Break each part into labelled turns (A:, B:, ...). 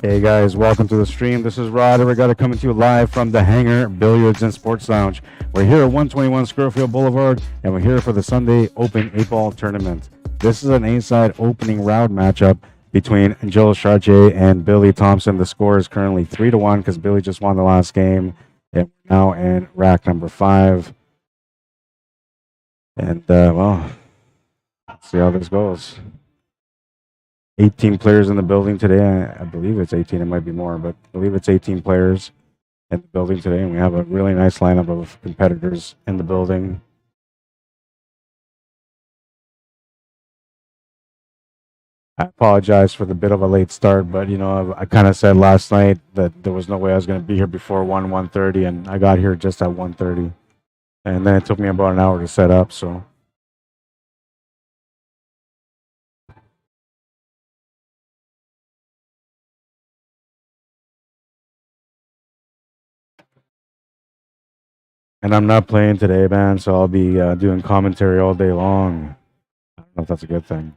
A: Hey guys, welcome to the stream. This is Rod Arriagada coming to you live from the Hangar Billiards and Sports Lounge. We're here at 121 Scurfield Blvd, and we're here for the Sunday Open 8-Ball Tournament. This is an A-side opening round matchup between Gilles Chartier and Billy Thompson. The score is currently 3-1 because Billy just won the last game. And we're now in rack number 5. And, well, let's see how this goes. 18 players in the building today. I believe it's 18. It might be more, but I believe it's 18 players in the building today. And we have a really nice lineup of competitors in the building. I apologize for the bit of a late start, but, you know, I kind of said last night that there was no way I was going to be here before 1:30, and I got here just at 1:30. And then it took me about an hour to set up, so. And I'm not playing today, man, so I'll be doing commentary all day long. I don't know if that's a good thing.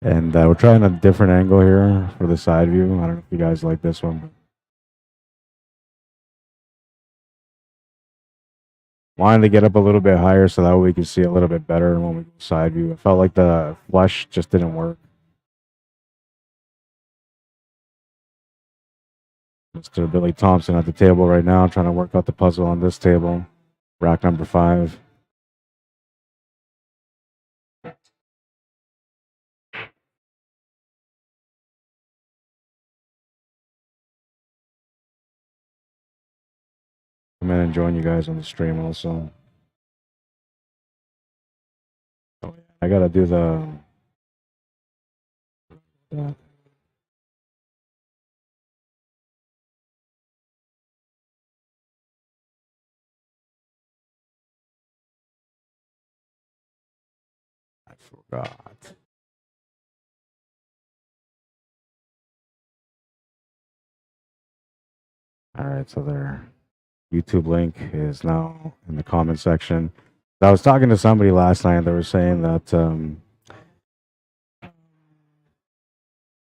A: And we're trying a different angle here for the side view. I don't know if you guys like this one. But wanted to get up a little bit higher so that way we can see a little bit better when we go side view. I felt like the flush just didn't work. Mr. Billy Thompson at the table right now, trying to work out the puzzle on this table. Rack number 5. I'm going to join you guys on the stream also. Oh, yeah. I got to do the... I forgot. All right, so their YouTube link is now in the comment section. I was talking to somebody last night. They were saying that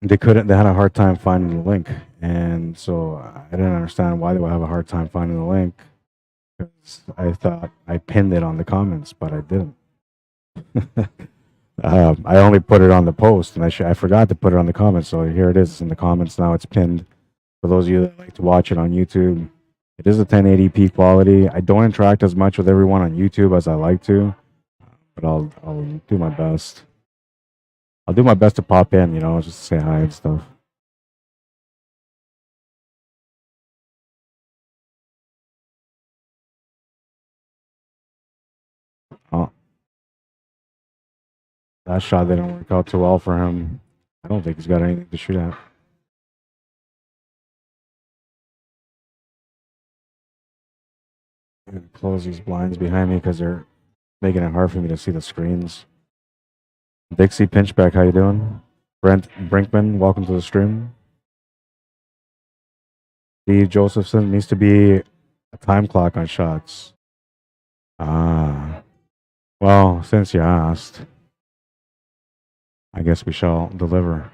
A: they had a hard time finding the link, and so I didn't understand why they would have a hard time finding the link. Because I thought I pinned it on the comments, but I didn't. I only put it on the post, and I forgot to put it on the comments. So here it is in the comments now. It's pinned. For those of you that like to watch it on YouTube, it is a 1080p quality. I don't interact as much with everyone on YouTube as I like to, but I'll do my best. I'll do my best to pop in, you know, just to say hi and stuff. Oh. That shot didn't work out too well for him. I don't think he's got anything to shoot at. I'm gonna close these blinds behind me because they're making it hard for me to see the screens. Dixie Pinchback, how you doing? Brent Brinkman, welcome to the stream. Steve Josephson, needs to be a time clock on shots. Ah. Well, since you asked, I guess we shall deliver.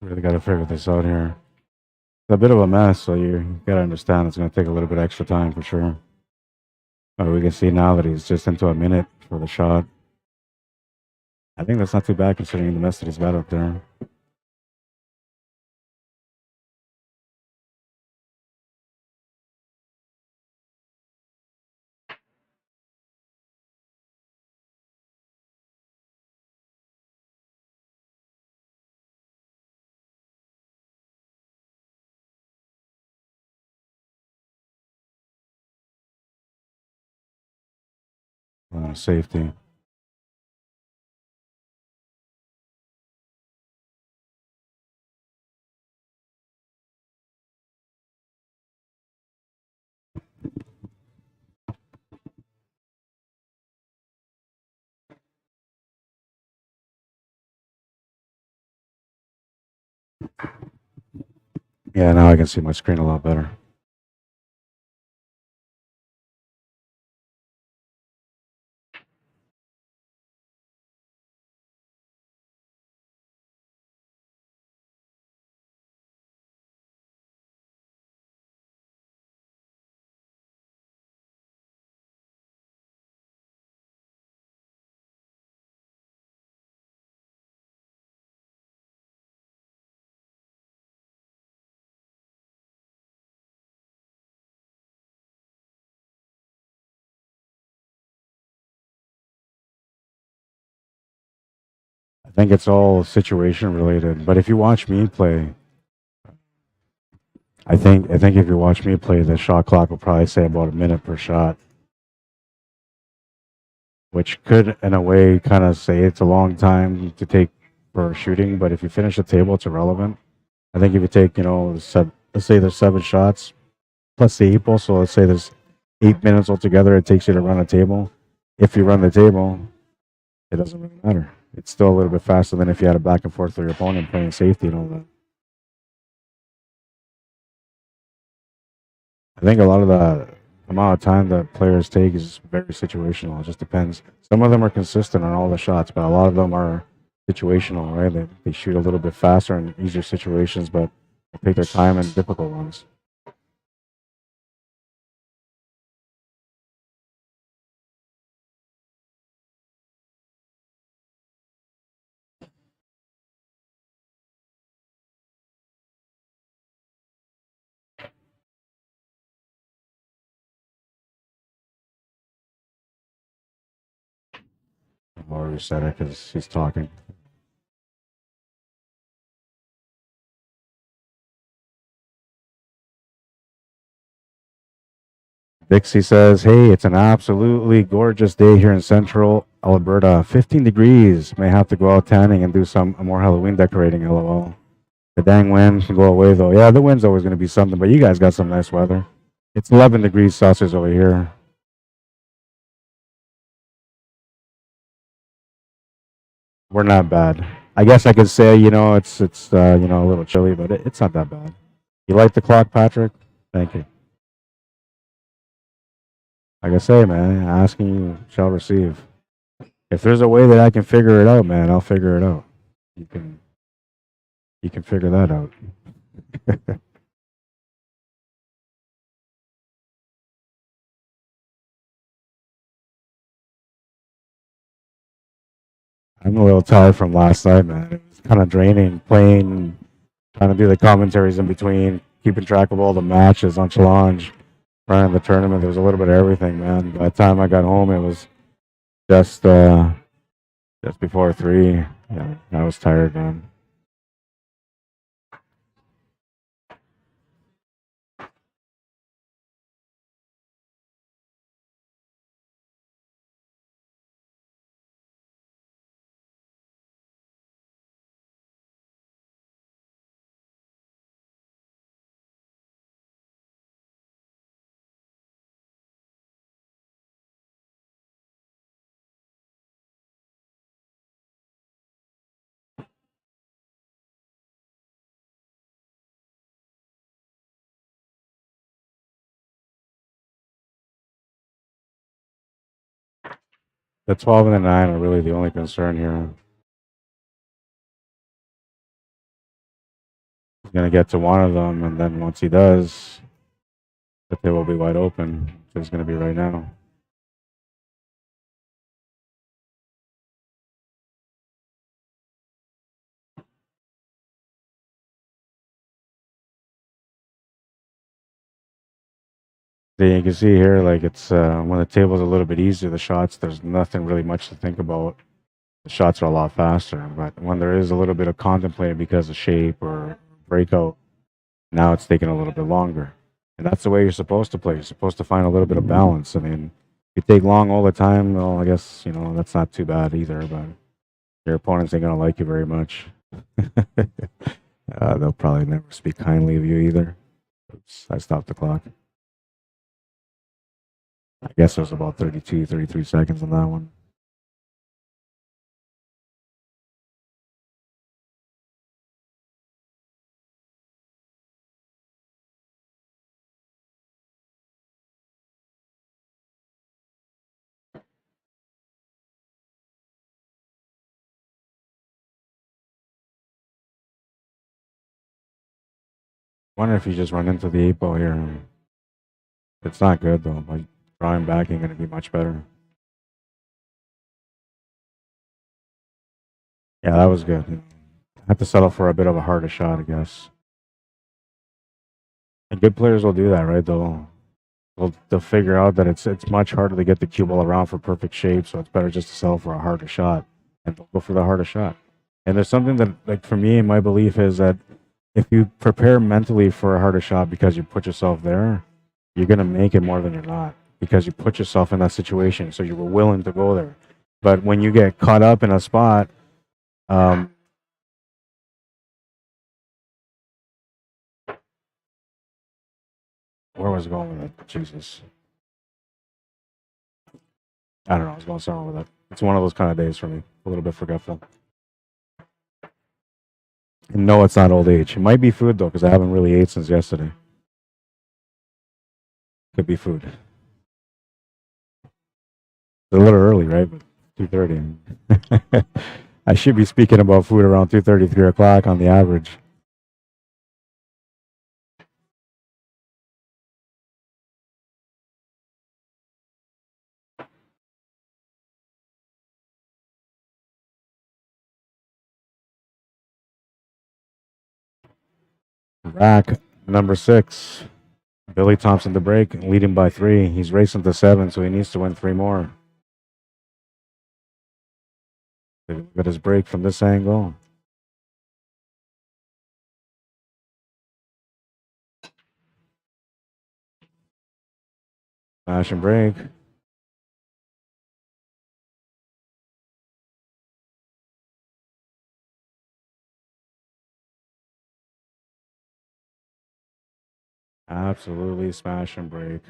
A: Really got to figure this out here. It's a bit of a mess, so you got to understand it's going to take a little bit extra time for sure. Oh, we can see now that he's just into a minute for the shot. I think that's not too bad considering the mess that he's got up there. Safety. Yeah, now I can see my screen a lot better. I think it's all situation related. But if you watch me play, I think if you watch me play, the shot clock will probably say about a minute per shot, which could, in a way, kind of say it's a long time to take for shooting. But if you finish the table, it's irrelevant. I think if you take, let's say there's 7 shots plus the 8 ball, so let's say there's 8 minutes altogether it takes you to run a table. If you run the table, it doesn't really matter. It's still a little bit faster than if you had a back and forth with your opponent playing safety and all that. I think a lot of the amount of time that players take is very situational. It just depends. Some of them are consistent on all the shots, but a lot of them are situational, right? They shoot a little bit faster in easier situations, but they take their time in difficult ones. Or reset it because he's talking. Dixie says, hey, it's an absolutely gorgeous day here in central Alberta. 15 degrees. May have to go out tanning and do some more Halloween decorating, lol. The dang wind can go away, though. Yeah, the wind's always going to be something, but you guys got some nice weather. It's 11 degrees Celsius over here. We're not bad. I guess I could say, it's a little chilly, but it's not that bad. You like the clock, Patrick? Thank you. Like I say, man, asking you shall receive. If there's a way that I can figure it out, man, I'll figure it out. You can figure that out. I'm a little tired from last night, man. It was kind of draining playing, trying to do the commentaries in between, keeping track of all the matches on challenge, running the tournament. There was a little bit of everything, man. By the time I got home, it was just before 3. Yeah, I was tired, man. The 12 and the 9 are really the only concern here. He's going to get to one of them, and then once he does, the table will be wide open, which is going to be right now. Then you can see here, like it's when the table's a little bit easier, the shots, there's nothing really much to think about. The shots are a lot faster. But when there is a little bit of contemplating because of shape or breakout, now it's taking a little bit longer. And that's the way you're supposed to play. You're supposed to find a little bit of balance. I mean, if you take long all the time, well, I guess, that's not too bad either, but your opponents ain't going to like you very much. They'll probably never speak kindly of you either. Oops, I stopped the clock. I guess it was about 32, 33 seconds on that one. Wonder if you just run into the 8 ball here. It's not good though. Like drawing back ain't gonna be much better. Yeah, that was good. I have to settle for a bit of a harder shot, I guess. And good players will do that, right? They'll figure out that it's much harder to get the cue ball around for perfect shape, so it's better just to settle for a harder shot, and they'll go for the harder shot. And there's something that, like for me, my belief is that if you prepare mentally for a harder shot because you put yourself there, you're gonna make it more than you're not because you put yourself in that situation, so you were willing to go there. But when you get caught up in a spot, um, where was it going with it? Jesus. I don't know. I was going somewhere with it. It's one of those kind of days for me. A little bit forgetful. And no, it's not old age. It might be food though, because I haven't really ate since yesterday. Could be food. It's a little early, right? 2:30. I should be speaking about food around 2:30, 3 o'clock on the average. Rack number 6. Billy Thompson to break, leading by 3. He's racing to 7, so he needs to win 3 more. Look at his break from this angle. Smash and break. Absolutely smash and break.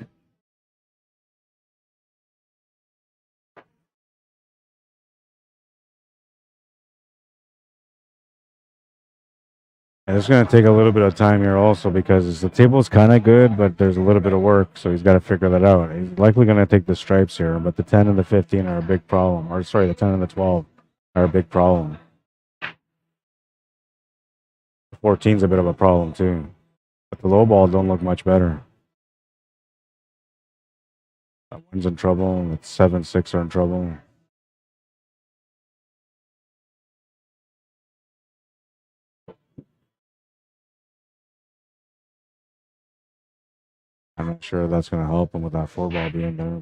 A: And it's going to take a little bit of time here also because the table's kind of good, but there's a little bit of work, so he's got to figure that out. He's likely going to take the stripes here, but the 10 and the 15 are a big problem. Or sorry, the 10 and the 12 are a big problem. The 14's a bit of a problem too. But the low ball don't look much better. That one's in trouble. The 7, 6 are in trouble. I'm not sure that's going to help him with that 4 ball being there.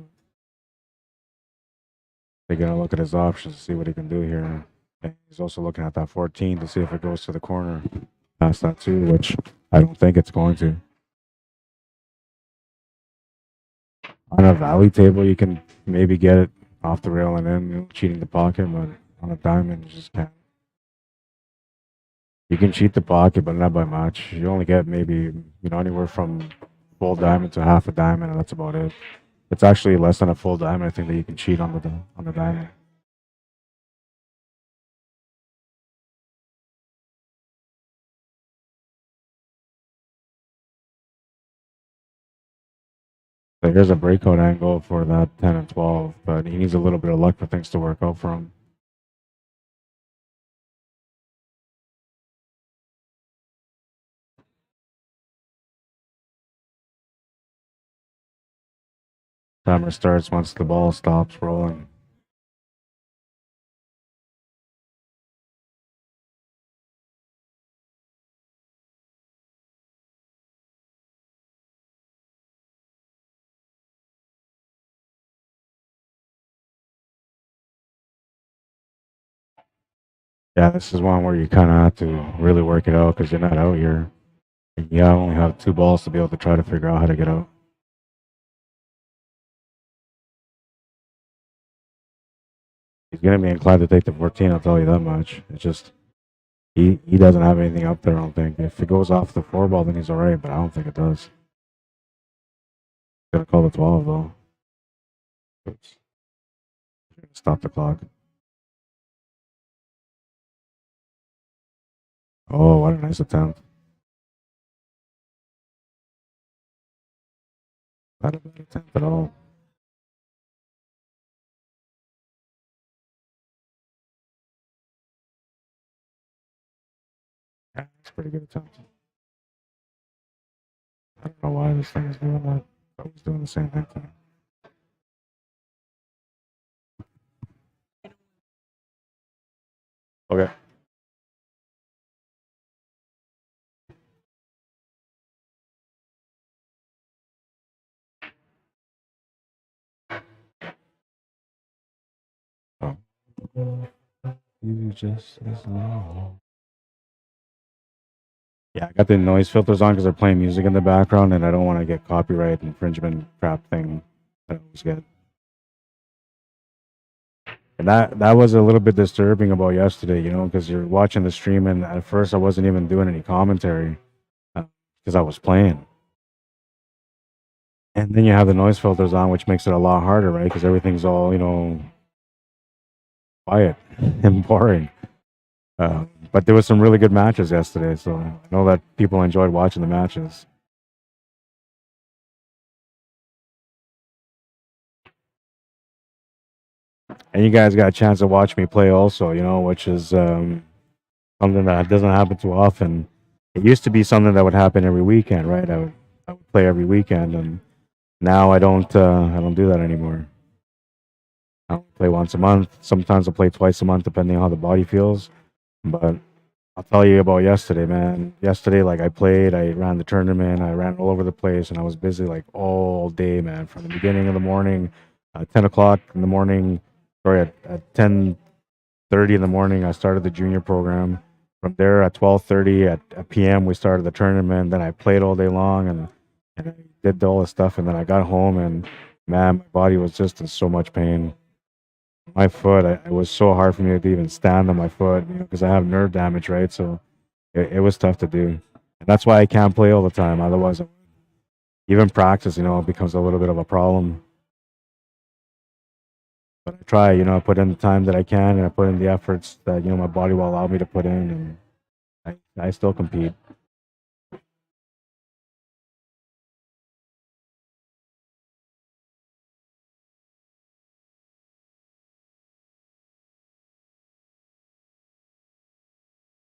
A: They're going to look at his options to see what he can do here. And he's also looking at that 14 to see if it goes to the corner past that 2, which I don't think it's going to. On a valley table, you can maybe get it off the rail and in, cheating the pocket, but on a diamond, you just can't. You can cheat the pocket, but not by much. You only get maybe, anywhere from full diamond to half a diamond, and that's about it. It's actually less than a full diamond, I think, that you can cheat on the diamond. So here's a breakout angle for that 10 and 12, but he needs a little bit of luck for things to work out for him. Timer starts once the ball stops rolling. Yeah, this is one where you kind of have to really work it out because you're not out here. And you only have 2 balls to be able to try to figure out how to get out. He's gonna be inclined to take the 14. I'll tell you that much. It's just he doesn't have anything up there. I don't think. If it goes off the 4 ball, then he's alright. But I don't think it does. Gonna call the 12 though. Oops. Stop the clock. Oh, what a nice attempt. Not a bad attempt at all. Yeah, it's a pretty good attempt. I don't know why this thing is doing that. I was doing the same thing to me. Okay. Oh. You just as long. Yeah, I got the noise filters on because they're playing music in the background, and I don't want to get copyright infringement crap thing that I always get. And that was a little bit disturbing about yesterday, because you're watching the stream, and at first I wasn't even doing any commentary because I was playing. And then you have the noise filters on, which makes it a lot harder, right? Because everything's all, quiet and boring. But there was some really good matches yesterday, so I know that people enjoyed watching the matches. And you guys got a chance to watch me play also, which is something that doesn't happen too often. It used to be something that would happen every weekend, right? I would play every weekend, and now I don't do that anymore. I only play once a month. Sometimes I'll play twice a month, depending on how the body feels. But I'll tell you about yesterday, man. Yesterday, like I played, I ran the tournament, I ran all over the place, and I was busy like all day, man. From the beginning of the morning, 10 o'clock in the morning, sorry, at 10:30 in the morning, I started the junior program. From there, at 12:30 at p.m., we started the tournament. Then I played all day long, and I did all this stuff, and then I got home, and man, my body was just in so much pain. My foot, it was so hard for me to even stand on my foot, because I have nerve damage, right? So it was tough to do. And that's why I can't play all the time. Otherwise, even practice, it becomes a little bit of a problem. But I try, I put in the time that I can, and I put in the efforts that, my body will allow me to put in, and I still compete.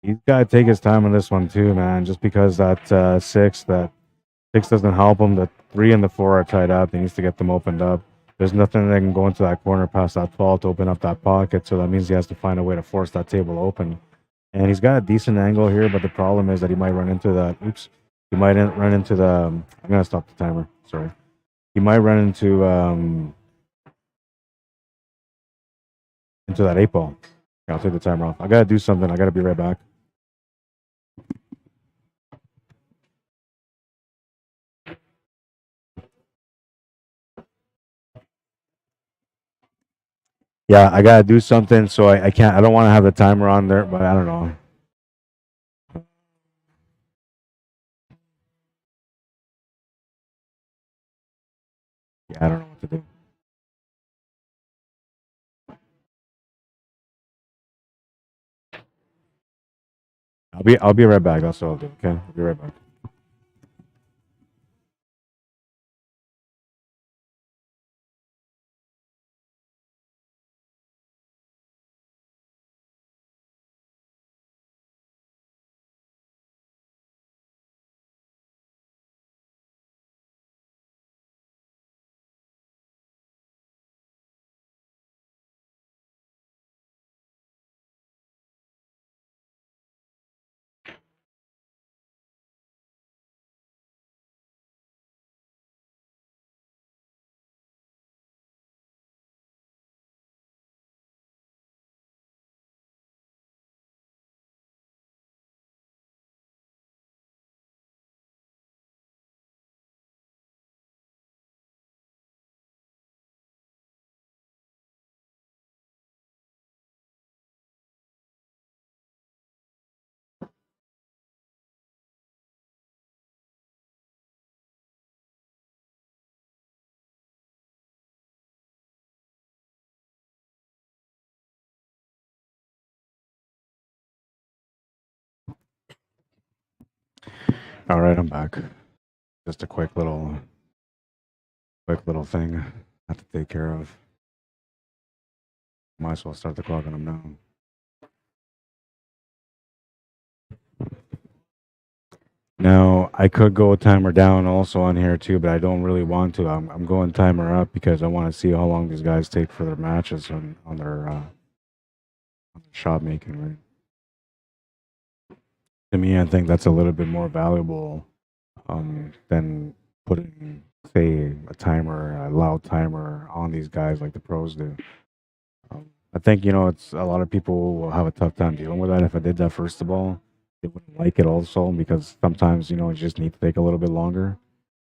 A: He's got to take his time on this one too, man. Just because that six doesn't help him. The 3 and the 4 are tied up. He needs to get them opened up. There's nothing that can go into that corner past that 12 to open up that pocket. So that means he has to find a way to force that table open. And he's got a decent angle here, but the problem is that he might run into that. Oops. He might run into the. I'm gonna stop the timer. Sorry. He might run into that 8 ball. Yeah, I'll take the timer off. I gotta do something. I gotta be right back. Yeah, I gotta do something, so I can't. I don't want to have the timer on there, but I don't know. Yeah, I don't know what to do. I'll be right back. That's all I'll do. Okay, I'll be right back. All right, I'm back. Just a quick little thing I have to take care of. Might as well start the clock on them now. Now, I could go timer down also on here too, but I don't really want to. I'm going timer up because I want to see how long these guys take for their matches on their shot making, right? To me, I think that's a little bit more valuable than putting, say, a loud timer on these guys like the pros do. I think, it's a lot of people will have a tough time dealing with that. If I did that first of all, they wouldn't like it also because sometimes, you just need to take a little bit longer.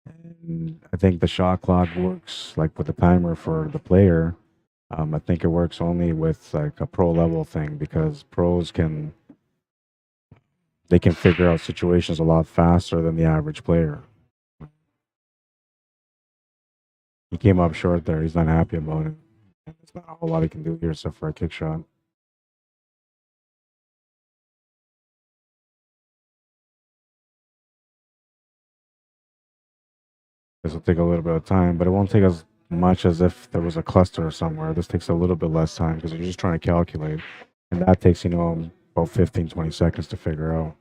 A: And I think the shot clock works like with the timer for the player. I think it works only with like a pro level thing because pros can figure out situations a lot faster than the average player. He came up short there. He's not happy about it. There's not a whole lot he can do here except for a kick shot. This will take a little bit of time, but it won't take as much as if there was a cluster somewhere. This takes a little bit less time because you're just trying to calculate. And that takes, about 15, 20 seconds to figure out.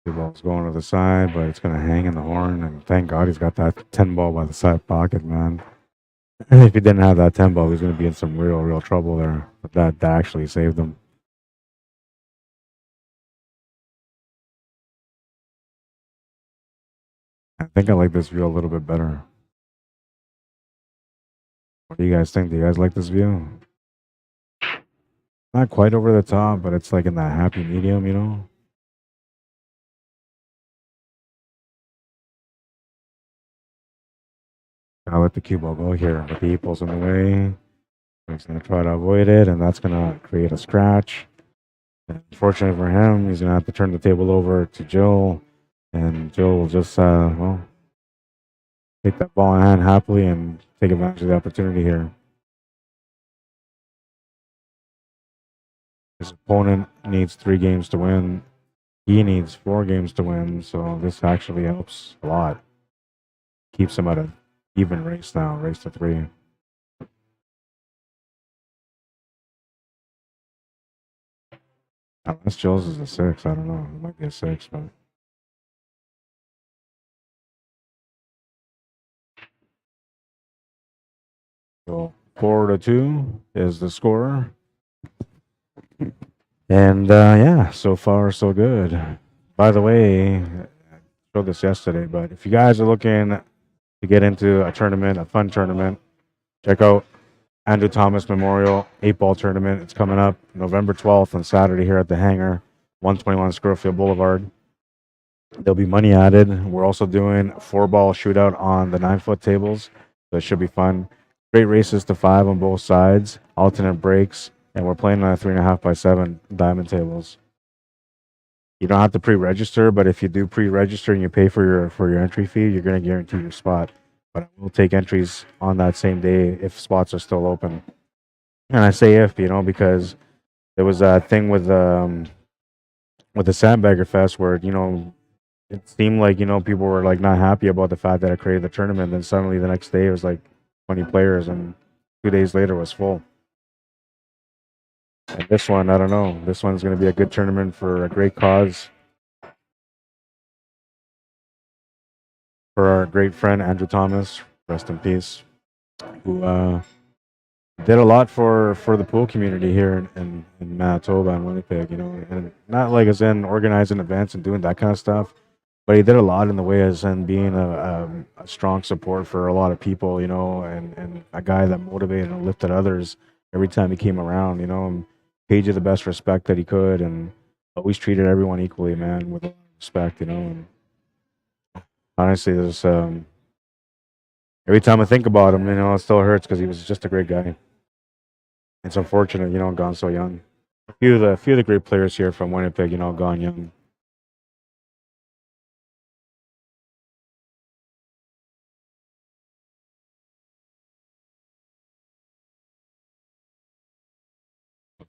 A: The ball's going to the side, but it's going to hang in the horn. And thank God he's got that 10 ball by the side pocket, man. If he didn't have that 10 ball, he's going to be in some real trouble there. But that actually saved him. I think I like this view a little bit better. What do you guys think? Do you guys like this view? Not quite over the top, but it's like in that happy medium, I'll let the cue ball go here, but the E-pole's in the way. He's going to try to avoid it, and that's going to create a scratch. And unfortunately for him, he's going to have to turn the table over to Gilles, and Gilles will just, take that ball in hand happily and take advantage of the opportunity here. His opponent needs 3 games to win. He needs 4 games to win, so this actually helps a lot. Keeps him at an even race now, race to 3. Unless Gilles is a 6, I don't know. It might be a 6, but so 4-2 is the score. And yeah, so far so good. By the way, I showed this yesterday, but if you guys are looking to get into a tournament, a fun tournament, check out Andrew Thomas Memorial 8-ball tournament. It's coming up November 12th on Saturday here at the Hangar, 121 Scurfield Blvd. There'll be money added. We're also doing 4-ball shootout on the 9-foot tables, so it should be fun. Great races to 5 on both sides, alternate breaks, and we're playing on a 3.5x7 diamond tables. You don't have to pre-register, but if you do pre-register and you pay for your entry fee, you're going to guarantee your spot. But I will take entries on that same day if spots are still open. And I say if, because there was a thing with the Sandbagger Fest where, it seemed like, people were like not happy about the fact that I created the tournament. Then suddenly the next day it was like 20 players and 2 days later it was full. And this one, I don't know. This one's going to be a good tournament for a great cause. For our great friend, Andrew Thomas, rest in peace, who did a lot for the pool community here in Manitoba and Winnipeg, and not like as in organizing events and doing that kind of stuff, but he did a lot in the way as in being a strong support for a lot of people, and a guy that motivated and lifted others every time he came around, and paid you the best respect that he could, and always treated everyone equally, man, with respect, and honestly, there's every time I think about him, it still hurts because he was just a great guy. It's unfortunate, gone so young. A few of the great players here from Winnipeg, gone young.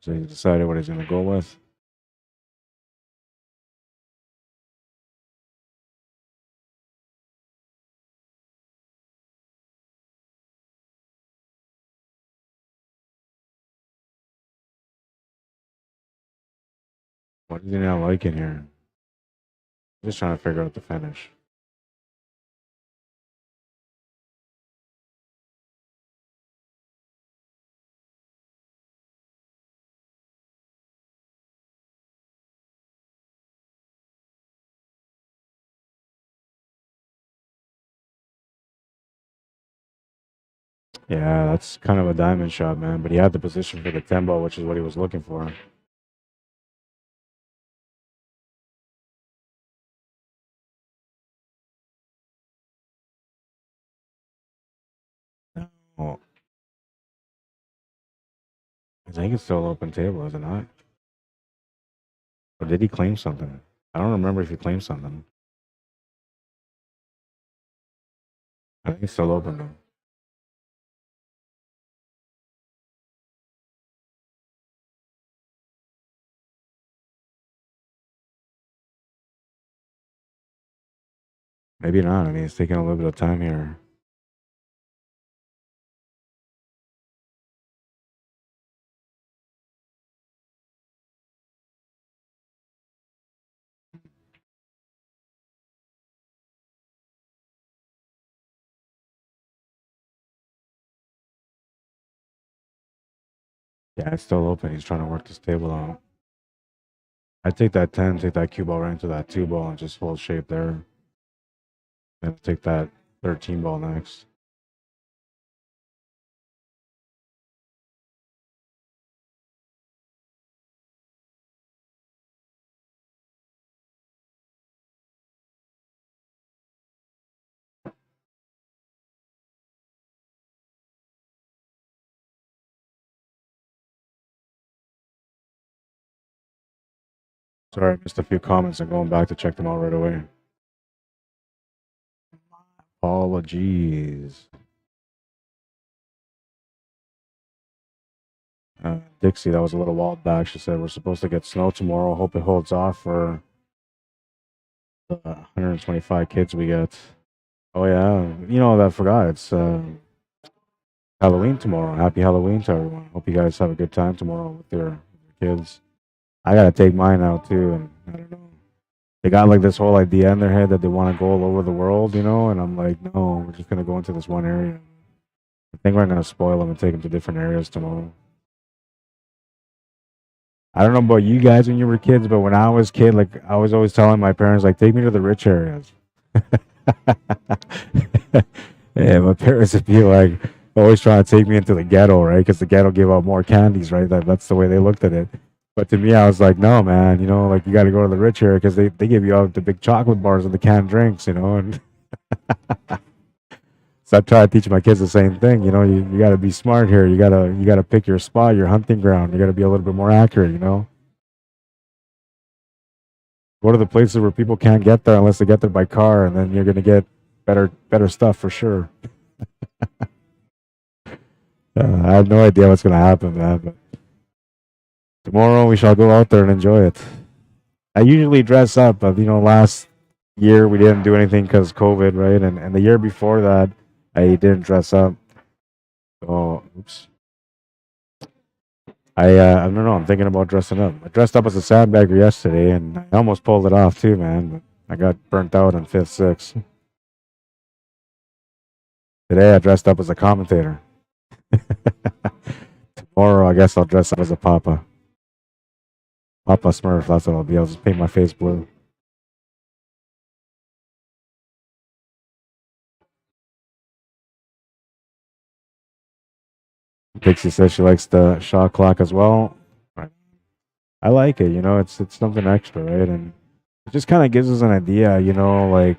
A: So he decided what he's going to go with. What is he not liking here? Just trying to figure out the finish. Yeah, that's kind of a diamond shot, man. But he had the position for the 10 ball, which is what he was looking for. Oh. I think it's still open table, is it not? Or did he claim something? I don't remember if he claimed something. I think it's still open, though. Maybe not. I mean, it's taking a little bit of time here. Yeah, it's still open. He's trying to work this table out. I take that 10, take that cue ball right into that 2 ball and just hold shape there. Then take that 13 ball next. Sorry, I missed a few comments. I'm going back to check them out right away. Apologies. Dixie, that was a little while back. She said we're supposed to get snow tomorrow. Hope it holds off for the 125 kids we get. Oh yeah, you know I forgot. It's Halloween tomorrow. Happy Halloween to everyone. Hope you guys have a good time tomorrow with your kids. I gotta take mine out too, and I don't know. They got like this whole idea in their head that they want to go all over the world, you know, and I'm like, no, we're just gonna go into this one area. I think we're gonna spoil them and take them to different areas tomorrow. I don't know about you guys when you were kids, but when I was a kid, like I was always telling my parents, like, take me to the rich areas. Yeah, my parents would be like always trying to take me into the ghetto, right? Because the ghetto gave out more candies, right? That's the way they looked at it. But to me, I was like, no, man, you know, like you got to go to the rich area because they give you out the big chocolate bars and the canned drinks, you know. And so I try to teach my kids the same thing. You know, you got to be smart here. You gotta pick your spot, your hunting ground. You got to be a little bit more accurate. You know, go to the places where people can't get there unless they get there by car, and then you're gonna get better stuff for sure. I have no idea what's gonna happen, man. But tomorrow we shall go out there and enjoy it. I usually dress up, but you know, last year we didn't do anything because COVID, right? And the year before that, I didn't dress up. So, oops. I don't know. I'm thinking about dressing up. I dressed up as a sandbagger yesterday, and I almost pulled it off too, man. But I got burnt out on fifth, sixth. Today I dressed up as a commentator. Tomorrow I guess I'll dress up as a Papa. Papa Smurf, that's what I'll be. I'll just paint my face blue. Dixie says she likes the shot clock as well. I like it, you know, it's something extra, right? And it just kind of gives us an idea, you know, like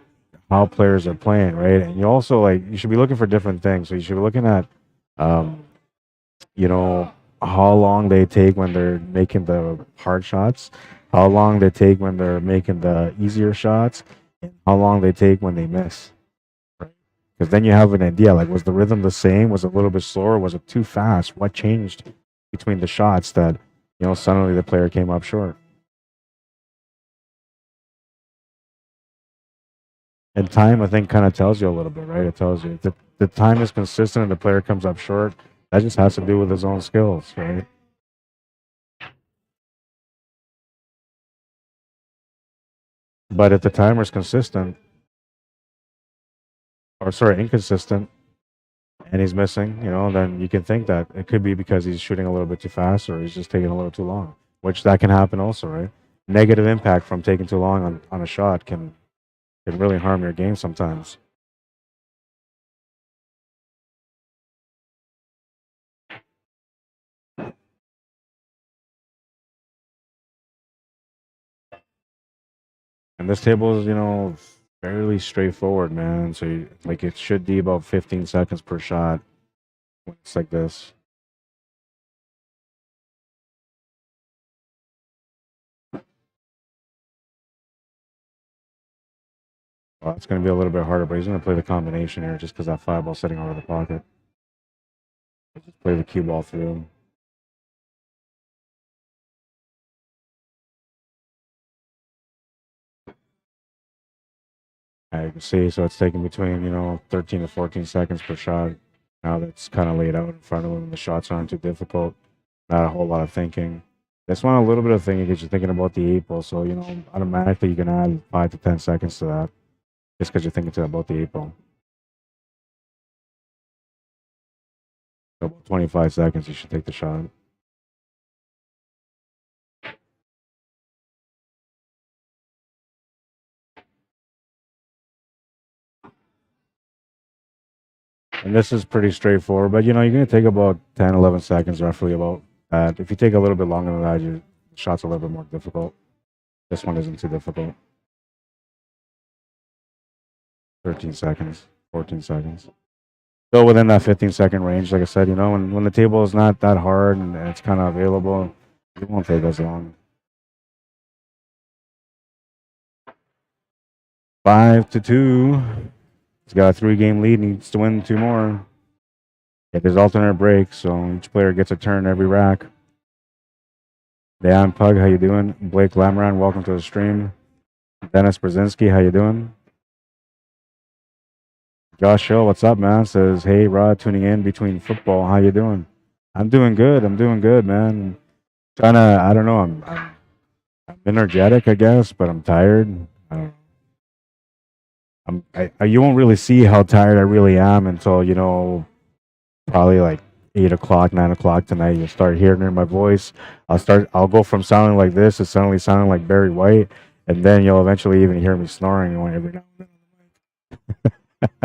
A: how players are playing, right? And you also like you should be looking for different things. So you should be looking at um, you know, how long they take when they're making the hard shots, how long they take when they're making the easier shots, and how long they take when they miss. Because then you have an idea like, was the rhythm the same? Was it a little bit slower? Was it too fast? What changed between the shots that, you know, suddenly the player came up short? And time, I think, kind of tells you a little bit, right? It tells you if the time is consistent and the player comes up short, that just has to do with his own skills, right? But if the timer's consistent, or sorry, inconsistent, and he's missing, you know, then you can think that it could be because he's shooting a little bit too fast or he's just taking a little too long, which that can happen also, right? Negative impact from taking too long on a shot can really harm your game sometimes. And this table is, you know, fairly straightforward, man. So, like, it should be about 15 seconds per shot when it's like this. Well, it's going to be a little bit harder, but he's going to play the combination here just because that 5-ball sitting over the pocket. Just play the cue ball through. You can see, so it's taking between, you know, 13 to 14 seconds per shot. Now that's kind of laid out in front of him. The shots aren't too difficult. Not a whole lot of thinking. This one, a little bit of thinking because you're thinking about the 8-ball. So, you know, automatically you can add 5 to 10 seconds to that just because you're thinking about the 8-ball. So about 25 seconds, you should take the shot. And this is pretty straightforward, but you know, you're going to take about 10, 11 seconds roughly about that. If you take a little bit longer than that, your shot's a little bit more difficult. This one isn't too difficult. 13 seconds, 14 seconds. So within that 15-second range, like I said, you know, when the table is not that hard and it's kind of available, it won't take as long. 5-2. He's got a 3-game lead. Needs to win 2 more. Get his alternate break, so each player gets a turn every rack. Dan Pug, how you doing? Blake Lamran, welcome to the stream. Dennis Brzezinski, how you doing? Josh Hill, what's up, man? Says, hey, Rod, tuning in between football. How you doing? I'm doing good. I'm doing good, man. Trying to, I don't know, I'm energetic, I guess, but I'm tired. You won't really see how tired I really am until, you know, probably like 8 o'clock, 9 o'clock tonight. You'll start hearing my voice. I'll go from sounding like this to suddenly sounding like Barry White, and then you'll eventually even hear me snoring every now and then.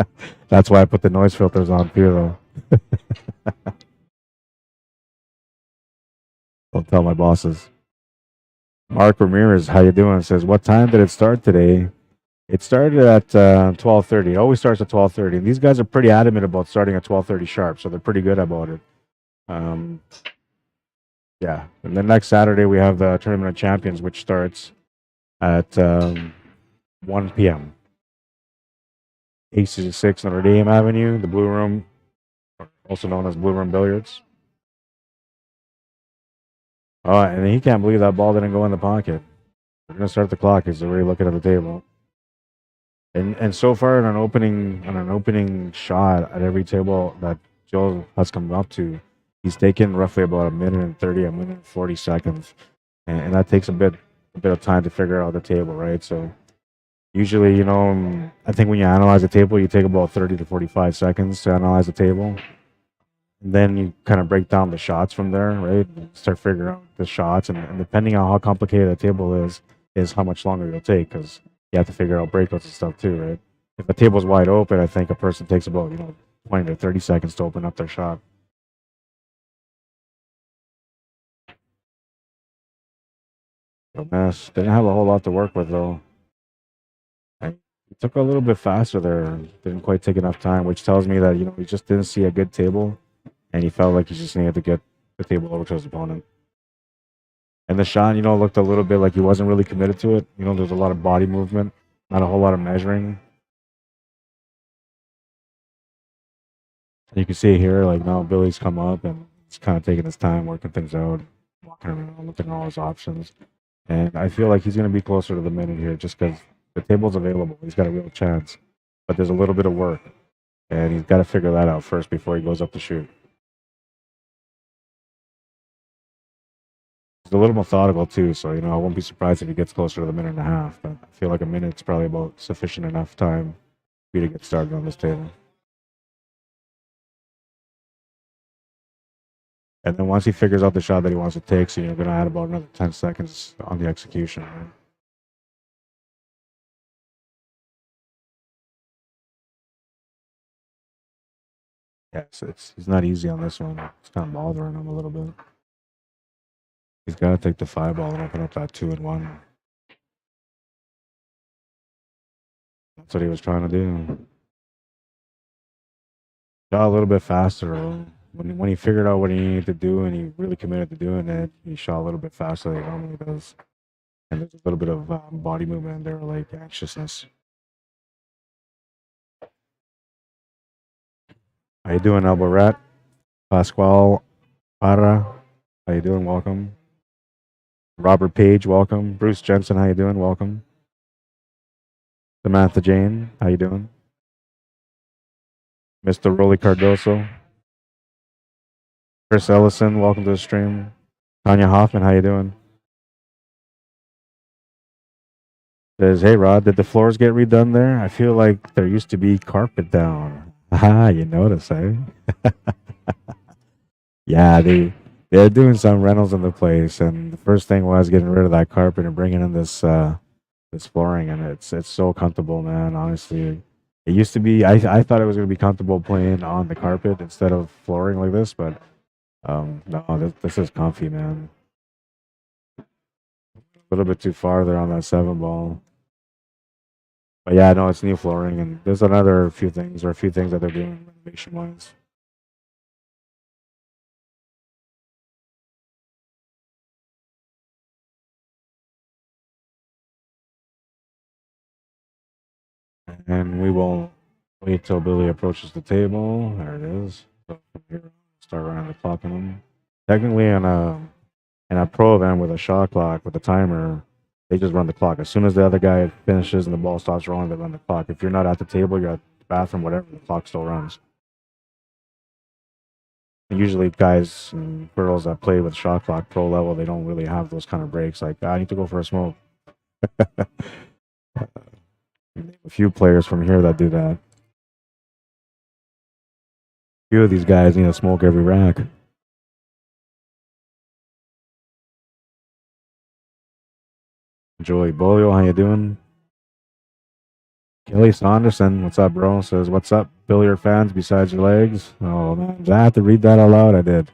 A: That's why I put the noise filters on too, though. Don't tell my bosses. Mark Ramirez, how you doing? Says, what time did it start today? It started at 12:30. It always starts at 12:30. And these guys are pretty adamant about starting at 12:30 sharp, so they're pretty good about it. Yeah. And then next Saturday we have the Tournament of Champions, which starts at 1 p.m. 866 Notre Dame Avenue, the Blue Room, also known as Blue Room Billiards. Oh, and he can't believe that ball didn't go in the pocket. We're gonna start the clock. He's already looking at the table. And so far, on an opening shot at every table that Gilles has come up to, he's taken roughly about 1:30, 1:40 seconds, and that takes a bit of time to figure out the table, right? So usually, you know, I think when you analyze a table, you take about 30 to 45 seconds to analyze the table. And then you kind of break down the shots from there, right? Start figuring out the shots, and depending on how complicated the table is how much longer it'll take, because you have to figure out breakouts and stuff too, right? If the table's wide open, I think a person takes about, you know, 20 to 30 seconds to open up their shot. A mess. Didn't have a whole lot to work with though. It took a little bit faster there. Didn't quite take enough time, which tells me that, you know, he just didn't see a good table, and he felt like he just needed to get the table over to his opponent. And the shot, you know, looked a little bit like he wasn't really committed to it. You know, there's a lot of body movement, not a whole lot of measuring. You can see here, like, now Billy's come up and he's kind of taking his time, working things out, walking around, looking at all his options. And I feel like he's going to be closer to the minute here just because the table's available. He's got a real chance. But there's a little bit of work, and he's got to figure that out first before he goes up to shoot. He's a little methodical too, so I won't be surprised if he gets closer to the minute and a half. But I feel like a minute's probably about sufficient enough time for you to get started on this table. And then once he figures out the shot that he wants to take, so you're going to add about another 10 seconds on the execution. Right? Yeah, he's not easy on this one. It's kind of bothering him a little bit. He's got to take the 5-ball and open up that 2-1. That's what he was trying to do. Got a little bit faster. When he figured out what he needed to do and he really committed to doing it, he shot a little bit faster than he normally does. And there's a little bit of body movement in there, like anxiousness. How you doing, Elbow Rat? Pascual Para, how you doing? Welcome. Robert Page, welcome. Bruce Jensen, how you doing? Welcome. Samantha Jane, how you doing? Mr. Rolly Cardoso. Chris Ellison, welcome to the stream. Tanya Hoffman, how you doing? Says, hey Rod, did the floors get redone there? I feel like there used to be carpet down. Ah, you notice, eh? Yeah, they're doing some rentals in the place, and the first thing was getting rid of that carpet and bringing in this flooring, and it's so comfortable, man. Honestly, it used to be. I thought it was going to be comfortable playing on the carpet instead of flooring like this, but no, this is comfy, man. A little bit too far there on that 7-ball. But yeah, no, it's new flooring, and there's a few things that they're doing renovation-wise. And we will wait till Billy approaches the table. There it is. So from here, start running the clock on him. Technically, in a pro event with a shot clock with a timer, they just run the clock. As soon as the other guy finishes and the ball stops rolling, they run the clock. If you're not at the table, you're at the bathroom, whatever, the clock still runs. And usually guys and girls that play with shot clock pro level, they don't really have those kind of breaks. Like, I need to go for a smoke. A few players from here that do that. A few of these guys need to smoke every rack. Joey Bolio, how you doing? Kelly Saunderson, what's up, bro? Says, what's up, billiard fans besides your legs? Oh, man, did I have to read that out loud? I did.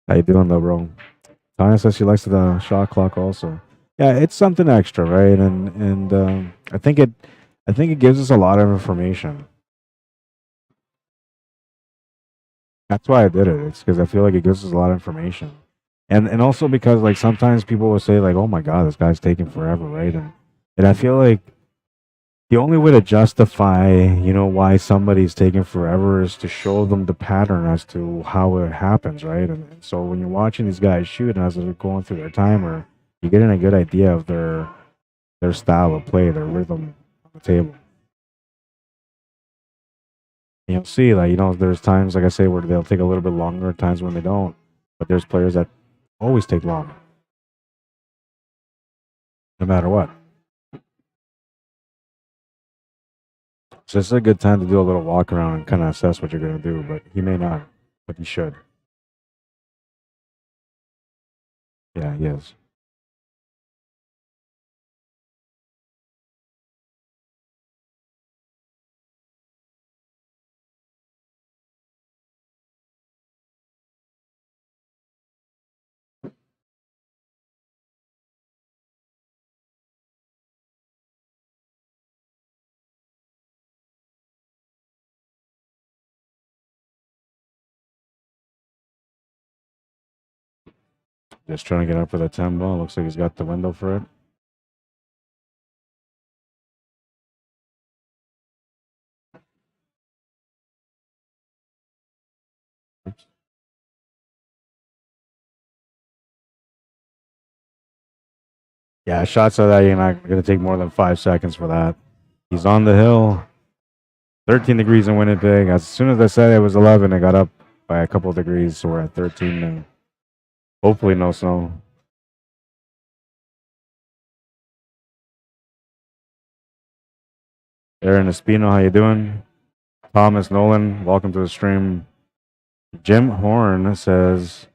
A: How you doing, though, bro? Tanya says she likes the shot clock also. Yeah, it's something extra, right? And I think it gives us a lot of information. That's why I did it. It's because I feel like it gives us a lot of information. And also because like sometimes people will say like, oh my god, this guy's taking forever, right? And I feel like the only way to justify, why somebody's taking forever is to show them the pattern as to how it happens, right? And so when you're watching these guys shoot and as they're going through their timer, you're getting a good idea of their style of play, their rhythm on the table. And you'll see that, there's times, like I say, where they'll take a little bit longer, times when they don't. But there's players that always take long, no matter what. So this is a good time to do a little walk around and kind of assess what you're going to do, but he may not, but he should. Yeah, he is. Just trying to get up for the 10 ball. Looks like he's got the window for it. Oops. Yeah, shots like that, you're not going to take more than 5 seconds for that. He's on the hill. 13 degrees in Winnipeg. As soon as I said it was 11, I got up by a couple of degrees, so we're at 13 now. Hopefully no snow. Aaron Espino, how you doing? Thomas Nolan, welcome to the stream. Jim Horn says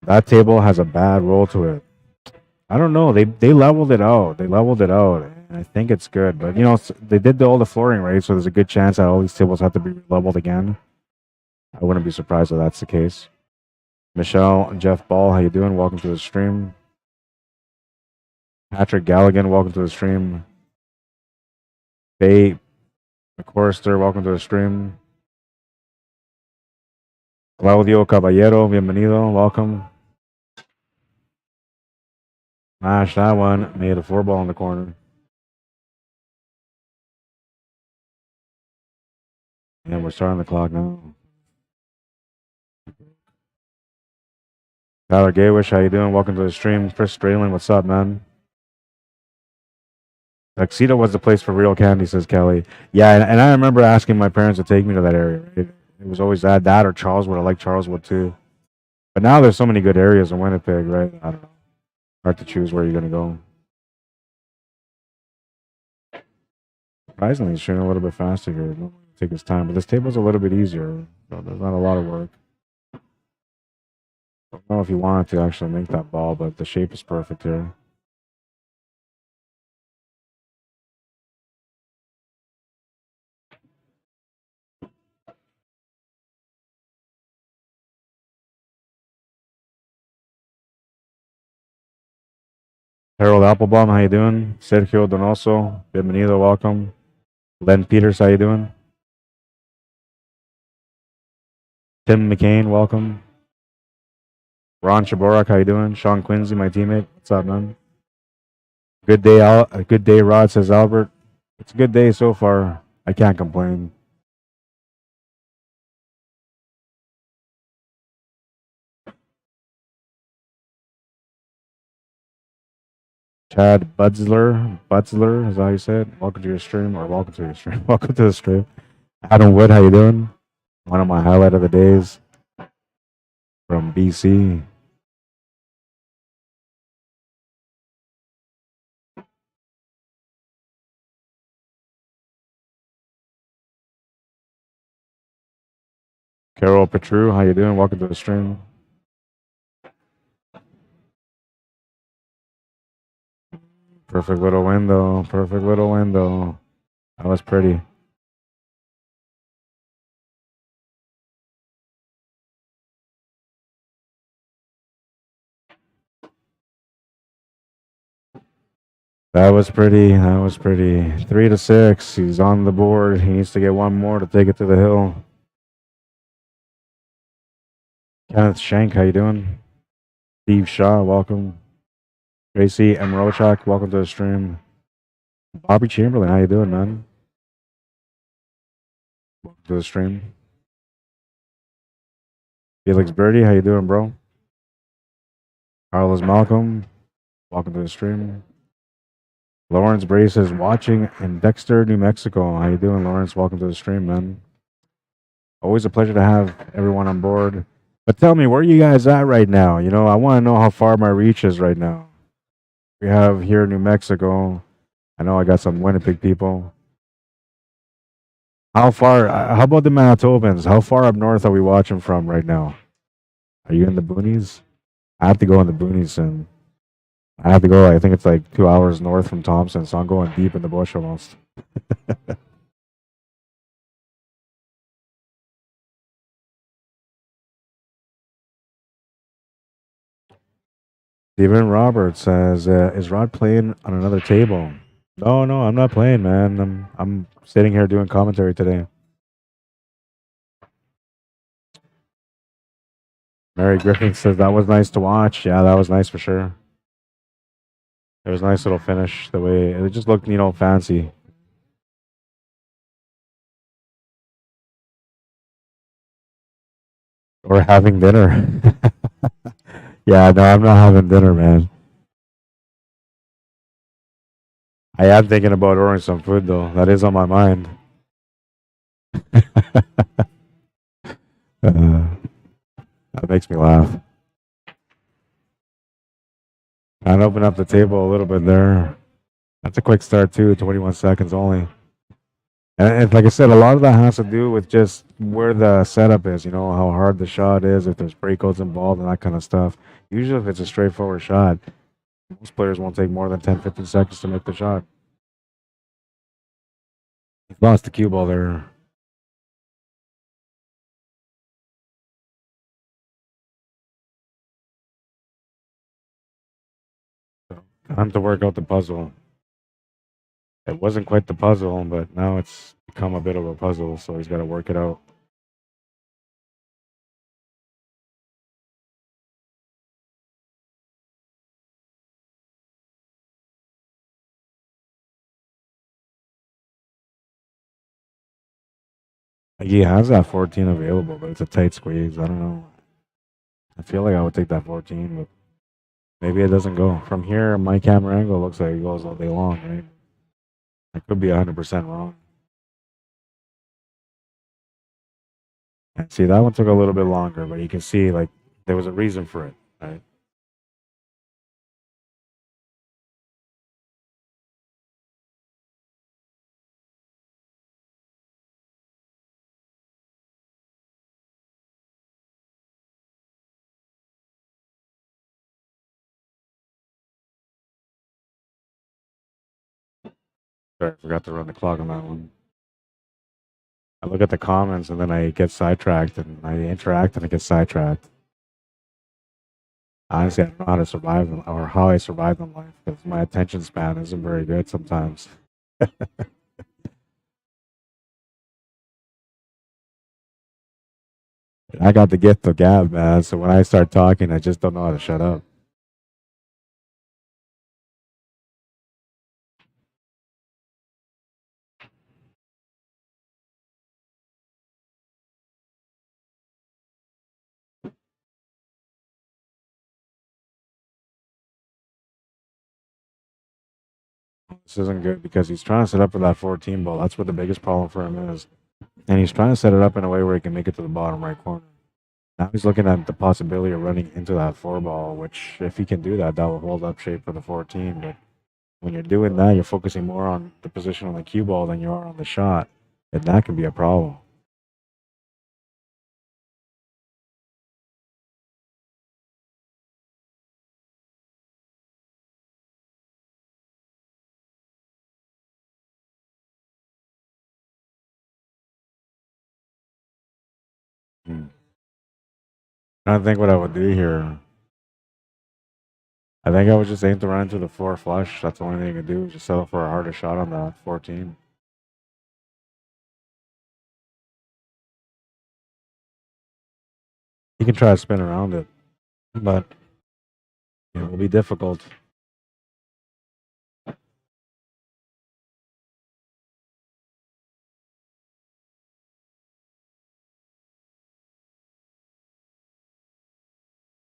A: that table has a bad roll to it. I don't know. They leveled it out. And I think it's good, but you know they did all the flooring right, so there's a good chance that all these tables have to be leveled again. I wouldn't be surprised if that's the case. Michelle and Jeff Ball, how you doing? Welcome to the stream. Patrick Galligan, welcome to the stream. Faye McCorster, welcome to the stream. Claudio Caballero, bienvenido, welcome. Smash that one, made a 4-ball in the corner. And we're starting the clock now. Tyler Gaywish, how you doing? Welcome to the stream. Chris Strayland, what's up, man? Tuxedo was the place for real candy, says Kelly. Yeah, and I remember asking my parents to take me to that area. Right? It was always that or Charleswood. I like Charleswood too. But now there's so many good areas in Winnipeg, right? I don't know. Hard to choose where you're going to go. Surprisingly, he's shooting a little bit faster here. Don't take his time. But this table's a little bit easier. So there's not a lot of work. I don't know if he wanted to actually make that ball, but the shape is perfect here. Harold Applebaum, how you doing? Sergio Donoso, bienvenido, welcome. Len Peters, how you doing? Tim McCain, welcome. Ron Chaborak, how you doing? Sean Quincy, my teammate, what's up, man? Good day, a good day, Rod, says Albert. It's a good day so far. I can't complain. Chad Butzler, is that how you said? Welcome to your stream, or welcome to your stream. Welcome to the stream. Adam Wood, how you doing? One of my highlight of the days from BC. Carol Petru, how you doing? Welcome to the stream. Perfect little window. Perfect little window. That was pretty. That was pretty. That was pretty. 3-6. He's on the board. He needs to get one more to take it to the hill. Kenneth Shank, how you doing? Steve Shaw, welcome. Tracy Emrochak, welcome to the stream. Bobby Chamberlain, how you doing, man? Welcome to the stream. Felix Birdie, how you doing, bro? Carlos Malcolm, welcome to the stream. Lawrence Brace is watching in Dexter, New Mexico. How you doing, Lawrence? Welcome to the stream, man. Always a pleasure to have everyone on board. But tell me, where are you guys at right now? You know, I want to know how far my reach is right now. We have here in New Mexico. I know I got some Winnipeg people. How far? How about the Manitobans? How far up north are we watching from right now? Are you in the boonies? I have to go in the boonies soon. I have to go. I think it's like 2 hours north from Thompson, so I'm going deep in the bush almost. Steven Roberts says, "Is Rod playing on another table?" No, I'm not playing, man. I'm sitting here doing commentary today. Mary Griffin says that was nice to watch. Yeah, that was nice for sure. It was a nice little finish. The way it just looked, you know, fancy. Or having dinner. Yeah, no, I'm not having dinner, man. I am thinking about ordering some food, though. That is on my mind. That makes me laugh. Trying to open up the table a little bit there. That's a quick start too, 21 seconds only. And like I said, a lot of that has to do with just where the setup is, you know, how hard the shot is, if there's breakouts involved and that kind of stuff. Usually if it's a straightforward shot, most players won't take more than 10, 15 seconds to make the shot. He lost the cue ball there. Time to work out the puzzle. It wasn't quite the puzzle, but now it's become a bit of a puzzle, so he's got to work it out. He has that 14 available, but it's a tight squeeze. I don't know. I feel like I would take that 14, but maybe it doesn't go. From here, my camera angle looks like it goes all day long, right? I could be 100% wrong. And see, that one took a little bit longer, but you can see, like, there was a reason for it, right? Sorry, I forgot to run the clock on that one. I look at the comments and then I get sidetracked, and I interact and I get sidetracked. Honestly, I don't know how to survive or how I survive in life because my attention span isn't very good sometimes. I got the gift of gab, man. So when I start talking, I just don't know how to shut up. This isn't good because he's trying to set up for that 14 ball. That's what the biggest problem for him is. And he's trying to set it up in a way where he can make it to the bottom right corner. Now he's looking at the possibility of running into that 4 ball, which if he can do that, that will hold up shape for the 14. But when you're doing that, you're focusing more on the position on the cue ball than you are on the shot. And that can be a problem. I think what I would do here, I think I would just aim to run into the 4 flush. That's the only thing you can do. Just settle for a harder shot on the 14. You can try to spin around it, but it will be difficult.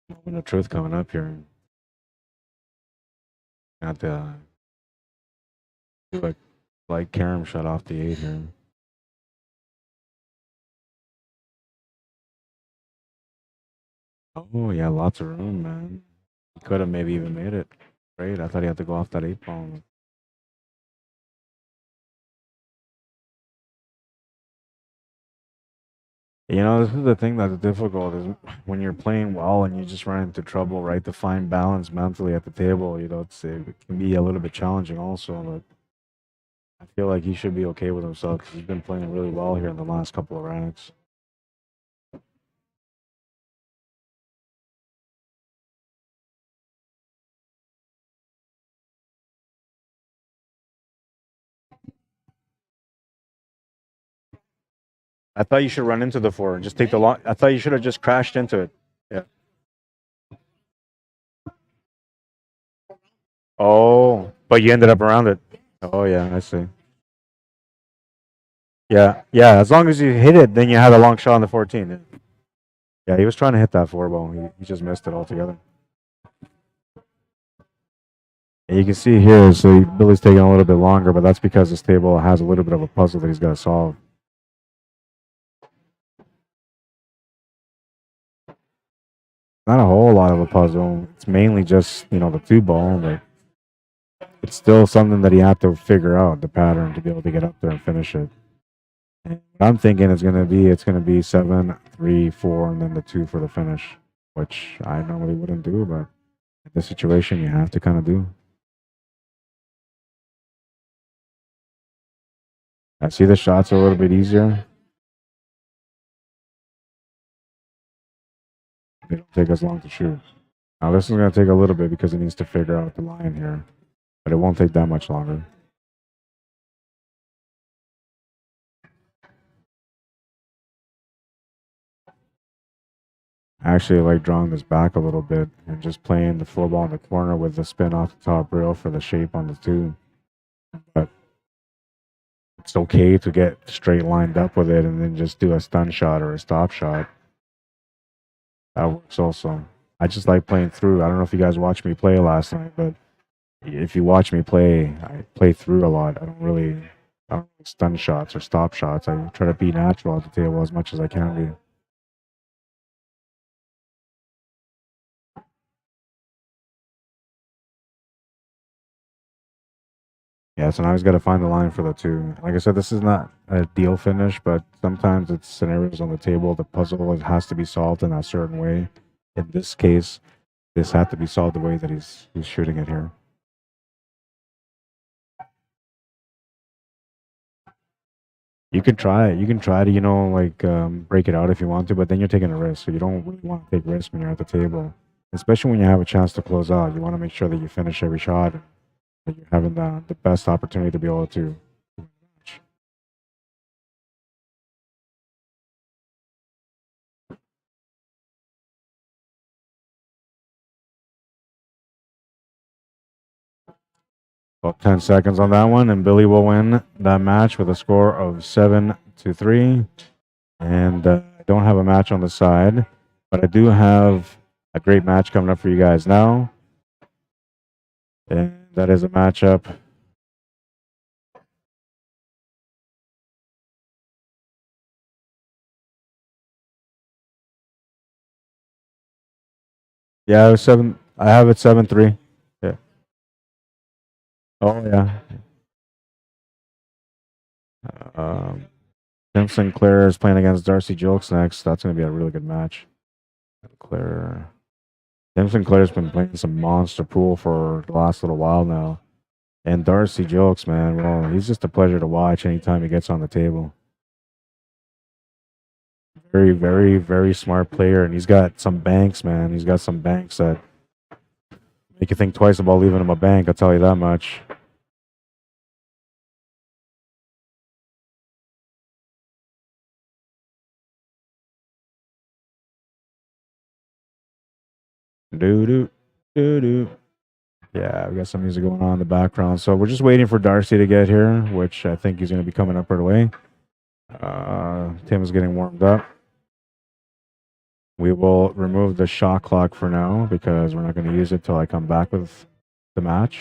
A: Moment of truth coming up here. Got the do a light carom shot off the 8 here. Oh yeah, lots of room, man. He could have maybe even made it. Great. I thought he had to go off that 8 ball. You know, this is the thing that's difficult is when you're playing well and you just run into trouble, right? To find balance mentally at the table, you know, it can be a little bit challenging also. But I feel like he should be okay with himself because he's been playing really well here in the last couple of rounds. I thought you should run into the 4 and just take the long. I thought you should have just crashed into it. Yeah. Oh, but you ended up around it. Oh yeah, I see. Yeah, yeah. As long as you hit it, then you had a long shot on the 14. Yeah, he was trying to hit that 4 ball. He just missed it altogether. And you can see here, so Billy's taking a little bit longer, but that's because this table has a little bit of a puzzle that he's got to solve. not a whole lot of a puzzle. It's mainly just, you know, the 2 ball, but it's still something that you have to figure out the pattern to be able to get up there and finish it. And what I'm thinking it's gonna be 7, 3, 4, and then the 2 for the finish, which I normally wouldn't do, but in this situation you have to kind of do. I see the shots are a little bit easier. They don't take as long to shoot. Now this is gonna take a little bit because it needs to figure out the line here, but it won't take that much longer. I actually like drawing this back a little bit and just playing the 4 ball in the corner with the spin off the top rail for the shape on the 2. But it's okay to get straight lined up with it and then just do a stun shot or a stop shot. That works also. I just like playing through. I don't know if you guys watched me play last night, but if you watch me play, I play through a lot. I don't really stun shots or stop shots. I try to be natural at the table as much as I can be. Yeah, so now he's got to find the line for the 2. Like I said, this is not a deal finish, but sometimes it's scenarios on the table. The puzzle has to be solved in a certain way. In this case, this had to be solved the way that he's shooting it here. You can try it. You can try to, you know, like break it out if you want to, but then you're taking a risk. So you don't really want to take risks when you're at the table, especially when you have a chance to close out. You want to make sure that you finish every shot, that you're having the best opportunity to be able to win the match. About 10 seconds on that one, and Billy will win that match with a score of 7-3. And I don't have a match on the side, but I do have a great match coming up for you guys now. And that is a matchup. Yeah, it was 7. I have it 7-3. Yeah. Oh yeah. Tim Sinclair is playing against Darcy Jokes next. That's going to be a really good match. Tim Sinclair's been playing some monster pool for the last little while now. And Darcy Jokes, man, well, he's just a pleasure to watch anytime he gets on the table. Very, very, very smart player. And he's got some banks, man. He's got some banks that make you think twice about leaving him a bank, I'll tell you that much. Doo-doo, doo-doo. Yeah, we got some music going on in the background. So we're just waiting for Darcy to get here, which I think he's going to be coming up right away. Tim is getting warmed up. We will remove the shot clock for now because we're not going to use it till I come back with the match.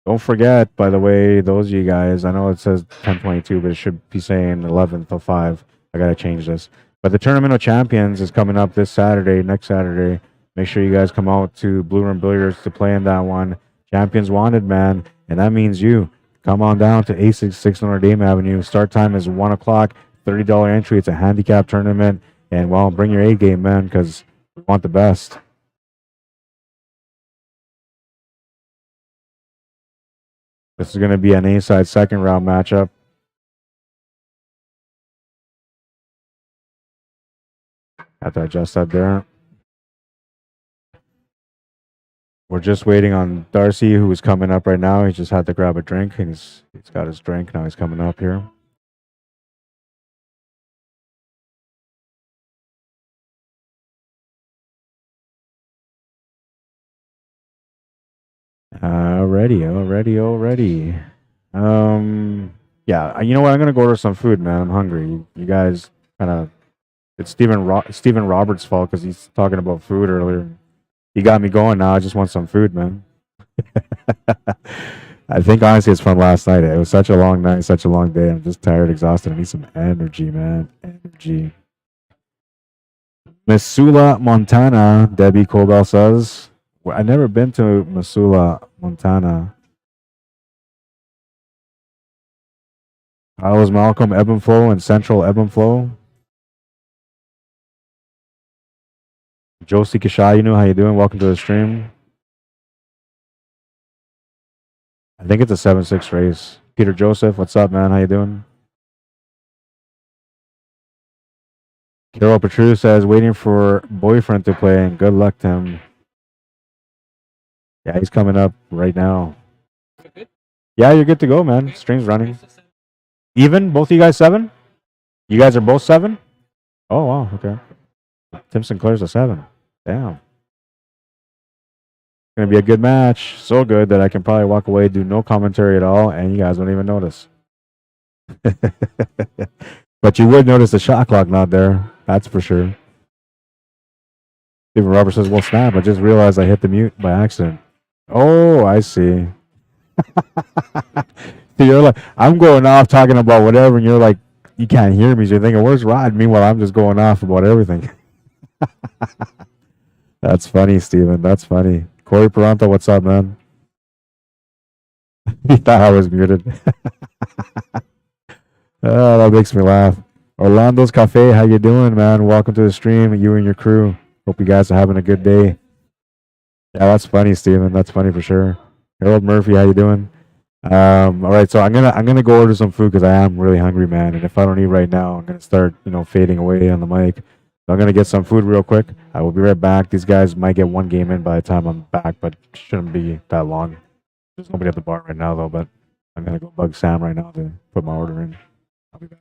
A: Don't forget, by the way, those of you guys, I know it says 10:22, but it should be saying 11:05. I got to change this. But the Tournament of Champions is coming up this Saturday, next Saturday. Make sure you guys come out to Blue Room Billiards to play in that one. Champions wanted, man. And that means you. Come on down to 866 Notre Dame Avenue. Start time is 1 o'clock. $30 entry. It's a handicap tournament. And, well, bring your A game, man, because we want the best. This is going to be an A-side second round matchup. Have to adjust that there. We're just waiting on Darcy, who is coming up right now. He just had to grab a drink, and he's got his drink. Now he's coming up here. Already. Yeah, you know what? I'm gonna go order some food, man. I'm hungry. You guys kind of. It's Stephen Roberts' fault because he's talking about food earlier. He got me going now. I just want some food, man. I think honestly it's from last night. It was such a long night, such a long day. I'm just tired, exhausted. I need some energy, man. Energy. Missoula, Montana, Debbie Colbell says. Well, I've never been to Missoula, Montana. How is Malcolm Ebb and Flow and Central Ebb and Flow? Josie Kishayinu, how you doing? Welcome to the stream. I think it's a 7-6 race. Peter Joseph, what's up, man? How you doing? Carol Petru says, waiting for boyfriend to play, and good luck to him. Yeah, he's coming up right now. Yeah, you're good to go, man. Stream's running. Even? Both of you guys 7? You guys are both 7? Oh, wow, okay. Tim Sinclair's a 7. Damn. Gonna be a good match. So good that I can probably walk away, do no commentary at all, and you guys won't even notice. But you would notice the shot clock not there. That's for sure. Even Robert says, well, snap. I just realized I hit the mute by accident. Oh, I see. So you're like, I'm going off talking about whatever, and you're like, you can't hear me. So you're thinking, where's Rod? Meanwhile, I'm just going off about everything. That's funny, Steven. That's funny. Corey Peranto, what's up, man? He thought I was muted. Oh, that makes me laugh. Orlando's Cafe, how you doing, man? Welcome to the stream, you and your crew. Hope you guys are having a good day. Yeah, that's funny, Steven. That's funny for sure. Harold Murphy, how you doing? All right, so I'm gonna go order some food because I am really hungry, man. And if I don't eat right now, I'm gonna start, fading away on the mic. So I'm gonna get some food real quick. I will be right back. These guys might get one game in by the time I'm back, but shouldn't be that long. There's nobody at the bar right now though, but I'm gonna go bug Sam right now to put my order in. I'll be back.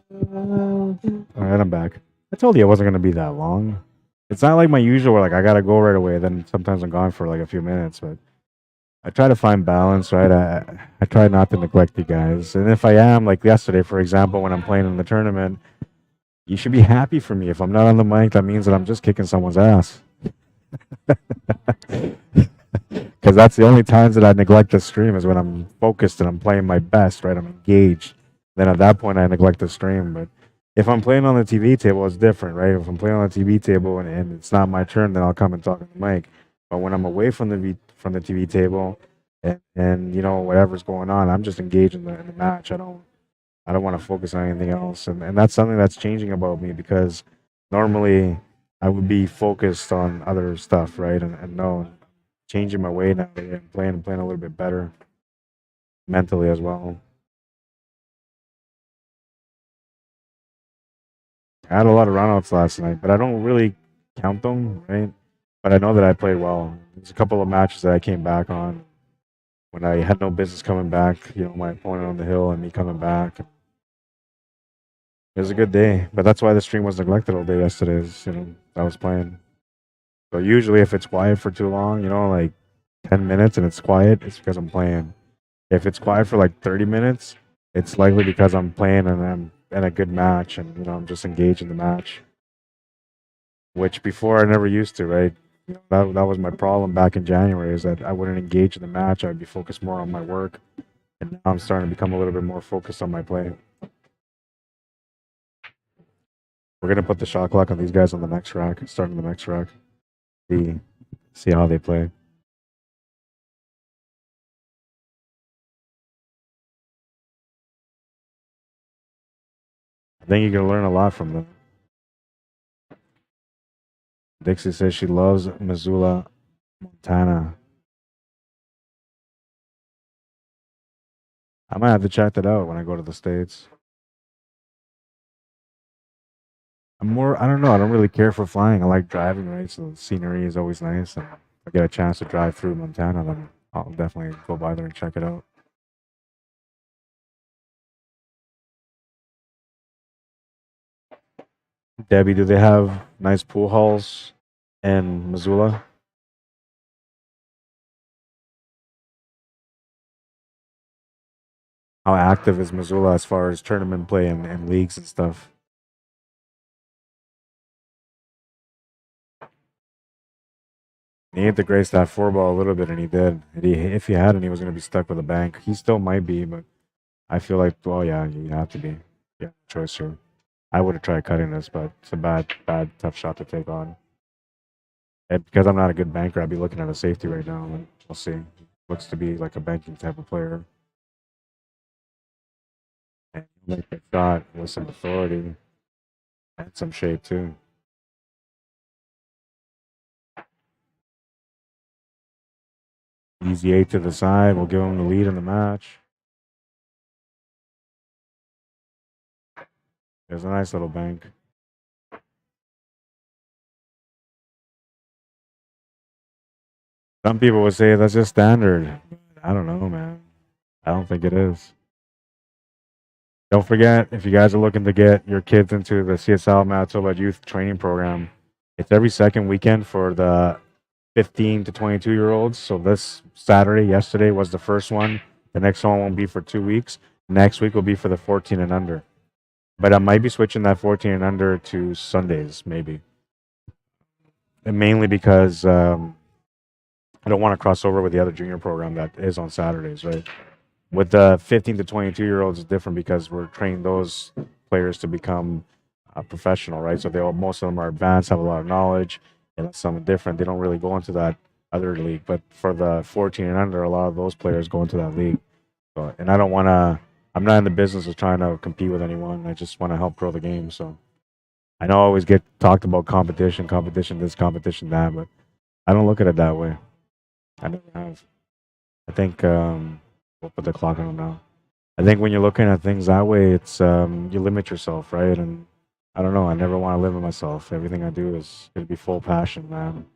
A: All right, I'm back. I told you it wasn't going to be that long. It's not like my usual where, like, I got to go right away. Then sometimes I'm gone for, like, a few minutes. But I try to find balance, right? I try not to neglect you guys. And if I am, like yesterday, for example, when I'm playing in the tournament, you should be happy for me. If I'm not on the mic, that means that I'm just kicking someone's ass. Because that's the only times that I neglect the stream is when I'm focused and I'm playing my best, right? I'm engaged. Then at that point, I neglect the stream. But if I'm playing on the TV table, it's different, right? If I'm playing on the TV table and it's not my turn, then I'll come and talk on the mic. But when I'm away from the TV table, and you know, whatever's going on, I'm just engaged in the match. I don't want to focus on anything else, and that's something that's changing about me because normally I would be focused on other stuff, right? And no, changing my way now and playing a little bit better mentally as well. I had a lot of runouts last night, but I don't really count them, right? But I know that I played well. There's a couple of matches that I came back on when I had no business coming back. You know, my opponent on the hill and me coming back. It was a good day, but that's why the stream was neglected all day yesterday. Is, you know, I was playing. So usually, if it's quiet for too long, you know, like 10 minutes and it's quiet, it's because I'm playing. If it's quiet for like 30 minutes, it's likely because I'm playing and I'm in a good match and, you know, I'm just engaged in the match. Which before I never used to, right? You know, that was my problem back in January is that I wouldn't engage in the match. I'd be focused more on my work. And now I'm starting to become a little bit more focused on my play. We're going to put the shot clock on these guys on the next rack, starting the next rack. See how they play. I think you're going to learn a lot from them. Dixie says she loves Missoula, Montana. I might have to check that out when I go to the States. I don't know. I don't really care for flying. I like driving, right? So the scenery is always nice. And if I get a chance to drive through Montana, then I'll definitely go by there and check it out. Debbie, do they have nice pool halls in Missoula? How active is Missoula as far as tournament play and leagues and stuff? He hit the gray stat 4-ball a little bit, and he did. If he hadn't, he was going to be stuck with a bank. He still might be, but I feel like, well, yeah, you have to be. Yeah, choice here. I would have tried cutting this, but it's a bad, tough shot to take on. And because I'm not a good banker, I'd be looking at a safety right now. And we'll see. Looks to be like a banking type of player. And make the shot with some authority and some shape too. Easy 8 to the side. We'll give him the lead in the match. There's a nice little bank. Some people would say that's just standard. I don't know, man. I don't think it is. Don't forget, if you guys are looking to get your kids into the CSL Manitoba Youth Training Program, it's every second weekend for the 15 to 22-year-olds. So this Saturday, yesterday was the first one. The next one won't be for 2 weeks. Next week will be for the 14 and under. But I might be switching that 14 and under to Sundays, maybe. And mainly because I don't want to cross over with the other junior program that is on Saturdays, right? With the 15 to 22-year-olds, it's different because we're training those players to become professional, right? So most of them are advanced, have a lot of knowledge, and that's something different. They don't really go into that other league. But for the 14 and under, a lot of those players go into that league. So, and I don't want to. I'm not in the business of trying to compete with anyone. I just want to help grow the game. So I know I always get talked about competition, this, competition, that, but I don't look at it that way. I never have. I think we'll put the clock on now. I think when you're looking at things that way, it's you limit yourself, right? And I don't know. I never want to limit myself. Everything I do is going to be full passion, man.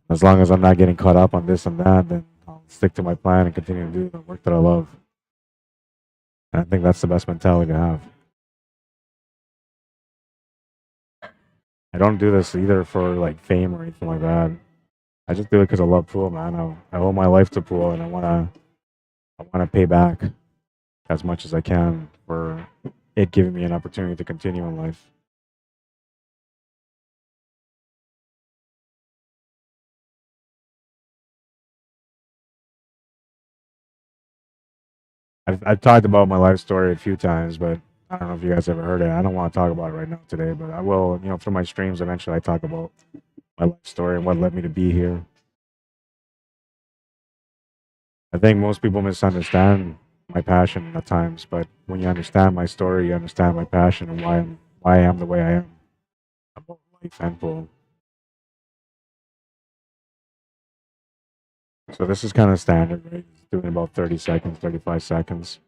A: As long as I'm not getting caught up on this and that, then I'll stick to my plan and continue to do the work that I love. And I think that's the best mentality to have. I don't do this either for like fame or anything like that. I just do it because I love pool, man. I owe my life to pool, and I wanna pay back as much as I can for it giving me an opportunity to continue in life. I've talked about my life story a few times, but I don't know if you guys ever heard it. I don't want to talk about it right now today, but I will. You know, through my streams, eventually, I talk about my life story and what led me to be here. I think most people misunderstand my passion at times, but when you understand my story, you understand my passion and why I am the way I am about life and pool. So this is kind of standard, right? It's doing about 30 seconds, 35 seconds.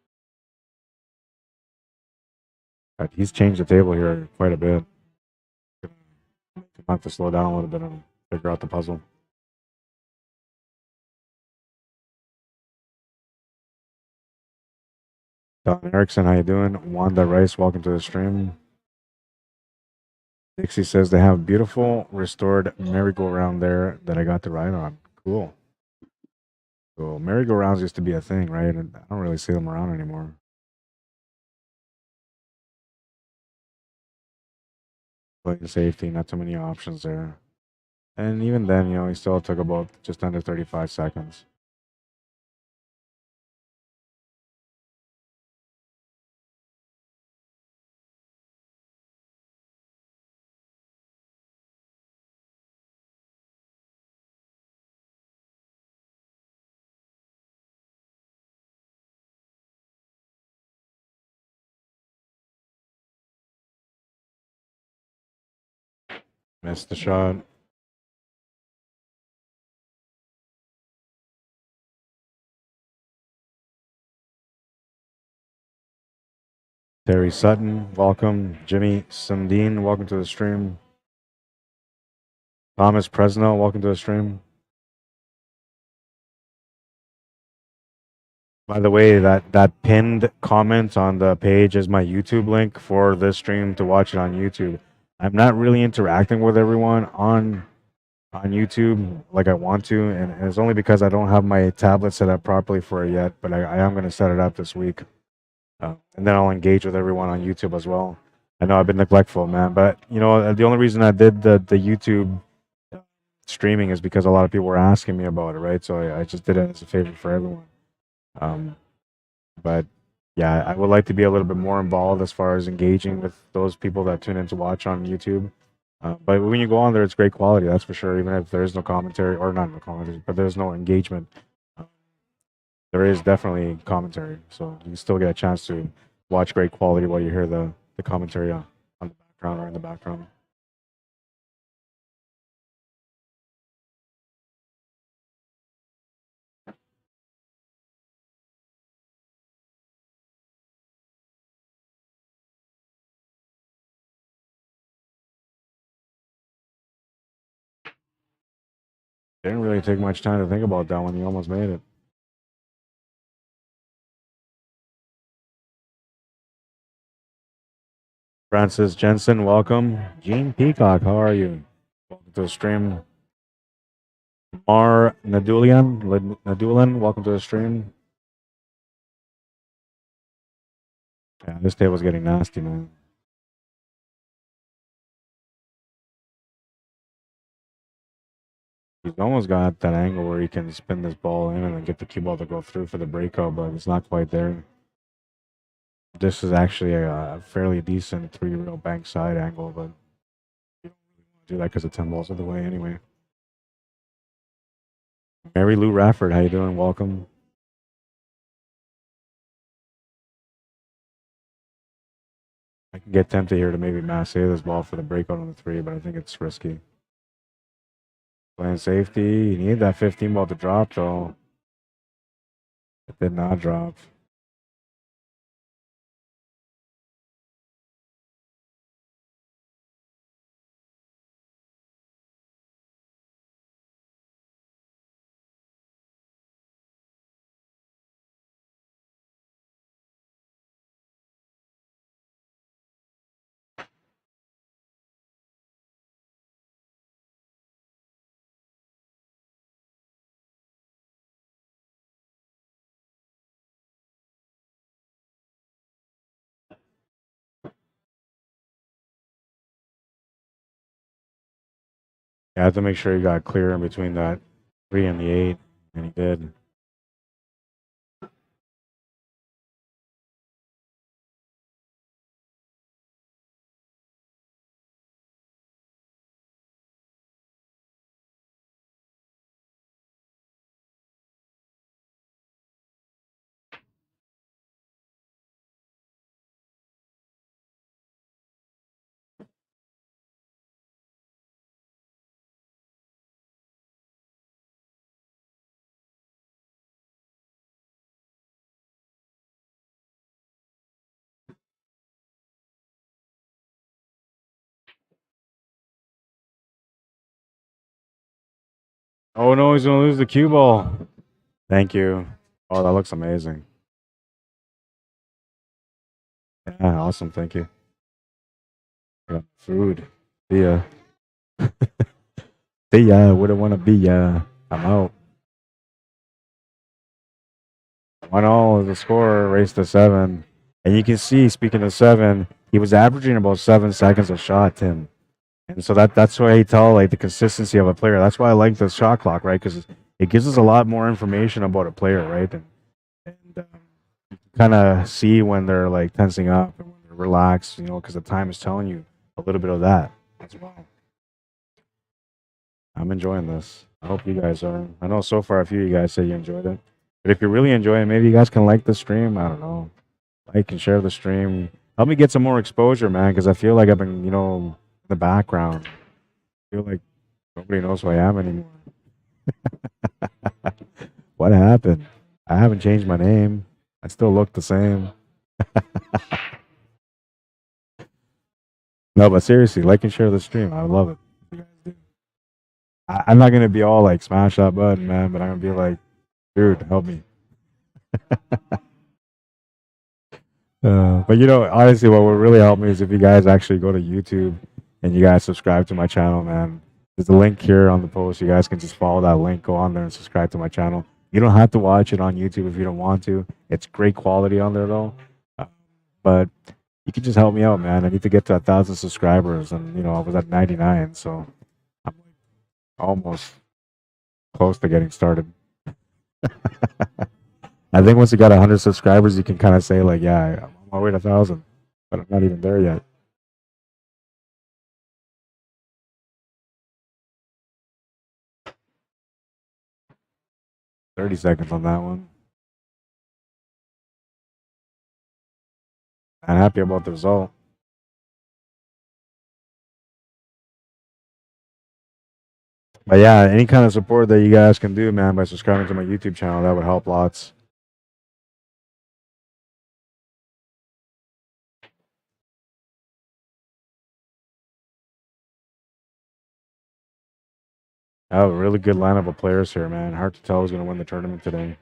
A: But he's changed the table here quite a bit. Gonna have to slow down a little bit and figure out the puzzle. Don Erickson, how you doing? Wanda Rice, welcome to the stream. Dixie says they have a beautiful restored merry-go-round there that I got to ride on. Cool. Cool. Merry-go-rounds used to be a thing, right? And I don't really see them around anymore. Playing safety, not too many options there. And even then, you know, he still took about just under 35 seconds. Missed the shot. Terry Sutton, welcome. Jimmy Sundin, welcome to the stream. Thomas Presnell, welcome to the stream. By the way, that pinned comment on the page is my YouTube link for this stream to watch it on YouTube. I'm not really interacting with everyone on YouTube like I want to, and it's only because I don't have my tablet set up properly for it yet. But I am going to set it up this week, and then I'll engage with everyone on YouTube as well. I know I've been neglectful, man, but you know the only reason I did the YouTube streaming is because a lot of people were asking me about it, right? So I just did it as a favor for everyone. But yeah, I would like to be a little bit more involved as far as engaging with those people that tune in to watch on YouTube. But when you go on there, it's great quality, that's for sure. Even if there is no commentary, or not no commentary, but there's no engagement, there is definitely commentary. So you still get a chance to watch great quality while you hear the commentary on the background or in the background. Didn't really take much time to think about that one. You almost made it. Francis Jensen, welcome. Gene Peacock, how are you? Welcome to the stream. Mar Nadulian, welcome to the stream. Yeah, this table's getting nasty, man. He's almost got that angle where he can spin this ball in and then get the cue ball to go through for the breakout, but it's not quite there. This is actually a fairly decent 3-rail bank side angle, but you don't really want to do that because the 10 balls are the way anyway. Mary Lou Rafford, how you doing? Welcome. I can get tempted here to maybe masse this ball for the breakout on the 3, but I think it's risky. Playing safety, you need that 15 ball to drop though. It did not drop. You have to make sure you got clear in between that 3 and the 8, and he did. Oh no, he's gonna lose the cue ball. Thank you. Oh, that looks amazing. Yeah, awesome. Thank you. Got food. See ya. See ya. Wouldn't want to be ya. I'm out. 1-0 is the score. Race to 7. And you can see, speaking of 7, he was averaging about 7 seconds a shot, Tim. And so that's why I tell like the consistency of a player. That's why I like the shot clock, right? Because it gives us a lot more information about a player, right? And kind of see when they're like tensing up and when they're relaxed, you know, because the time is telling you a little bit of that as well. I'm enjoying this. I hope you guys are. I know so far a few of you guys say you enjoyed it. But if you're really enjoying it, maybe you guys can like the stream. I don't know. Like and share the stream. Help me get some more exposure, man, because I feel like I've been, you know, in the background. I feel like nobody knows who I am anymore. What happened? I haven't changed my name. I still look the same. No, but seriously, like and share the stream. I love it. You guys do. I'm not gonna be all like smash that button, man, but I'm gonna be like, dude, help me. But you know, honestly, what would really help me is if you guys actually go to YouTube and you guys subscribe to my channel, man. There's a link here on the post. You guys can just follow that link, go on there and subscribe to my channel. You don't have to watch it on YouTube if you don't want to. It's great quality on there though. Uh, but you can just help me out, man. I need to get to 1,000 subscribers, and you know I was at 99, so I'm almost close to getting started. I think once you got 100 subscribers, you can kind of say like, yeah, I'm on my way to 1,000, but I'm not even there yet. 30 seconds on that one. I'm happy about the result. But yeah, any kind of support that you guys can do, man, by subscribing to my YouTube channel, that would help lots. I have a really good lineup of players here, man. Hard to tell who's going to win the tournament today.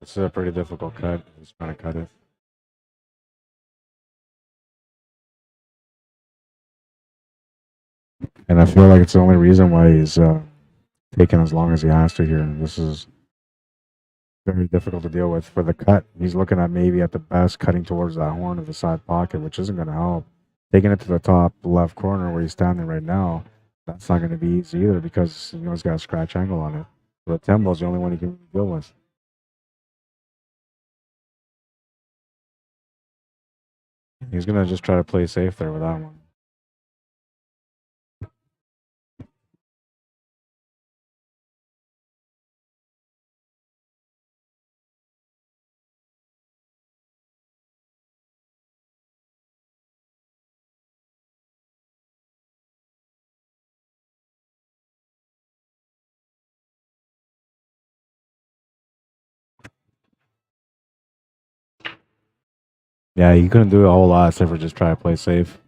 A: It's a pretty difficult cut. He's trying to cut it. And I feel like it's the only reason why he's taking as long as he has to here. This is very difficult to deal with for the cut. He's looking at maybe at the best cutting towards that horn of the side pocket, which isn't going to help. Taking it to the top left corner where he's standing right now, that's not going to be easy either because you know he's got a scratch angle on it. So the tempo's the only one he can deal with. He's going to just try to play safe there with that one. Yeah, he couldn't do a whole lot except for just try to play safe.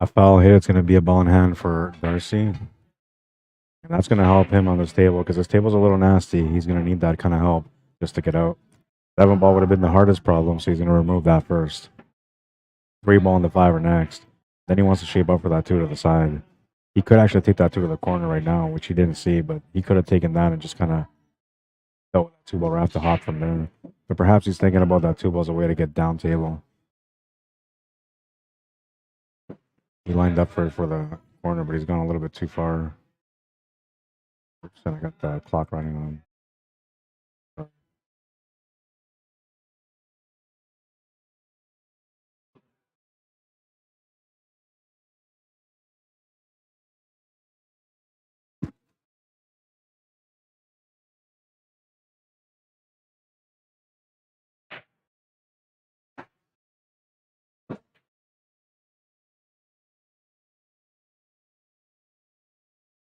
A: A foul hit, it's going to be a ball in hand for Darcy. And that's going to help him on this table because this table's a little nasty. He's going to need that kind of help just to get out. 7 ball would have been the hardest problem, so he's going to remove that first. 3 ball and the 5 are next. Then he wants to shape up for that 2 to the side. He could actually take that 2 to the corner right now, which he didn't see, but he could have taken that and just kind of felt that 2 ball right off the hop from there. But perhaps he's thinking about that 2 ball as a way to get down table. He lined up for the corner, but he's gone a little bit too far. I got the clock running on.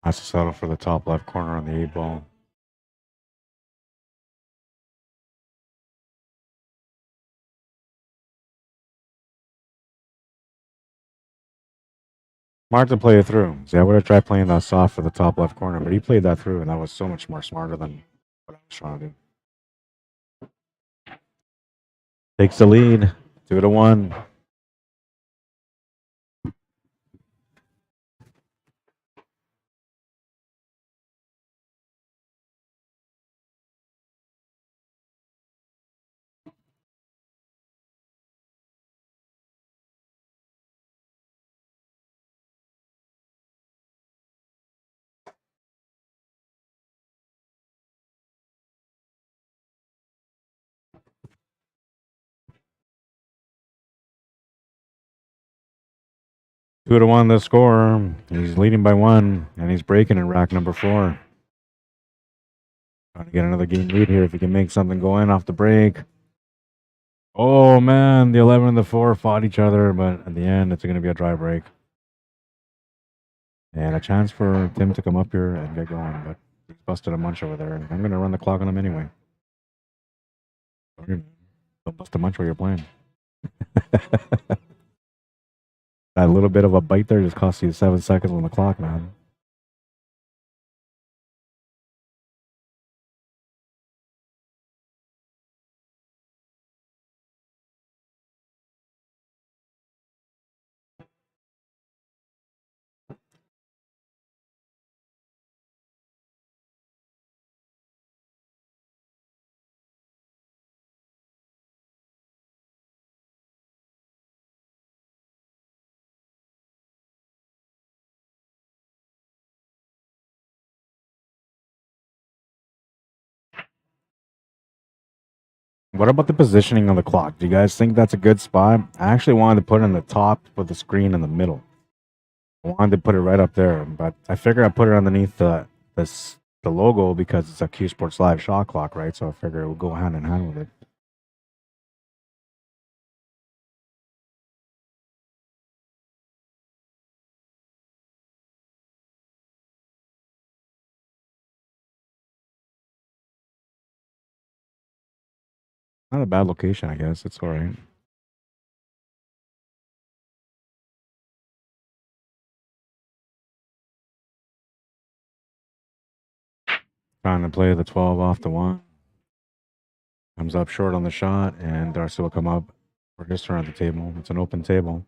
A: Has to settle for the top left corner on the 8 ball. Smart to play it through. See, I would have tried playing that soft for the top left corner, but he played that through, and that was so much more smarter than what I was trying to do. Takes the lead, 2-1. Two to one the score. He's leading by 1, and he's breaking in rack number 4. Trying to get another game lead here if he can make something go in off the break. Oh man, the 11 and the 4 fought each other, but at the end it's going to be a dry break. And a chance for Tim to come up here and get going, but he's busted a munch over there. I'm going to run the clock on him anyway. Don't bust a munch while you're playing. That little bit of a bite there just cost you 7 seconds on the clock, man. What about the positioning of the clock? Do you guys think that's a good spot? I actually wanted to put it in the top with the screen in the middle. I wanted to put it right up there, but I figured I'd put it underneath the logo because it's a CUESPORTS live shot clock, right? So I figured it would go hand in hand with it. Not a bad location, I guess. It's all right. Trying to play the 12 off the 1. Comes up short on the shot, and Darcy will come up for his turn at the table. It's an open table.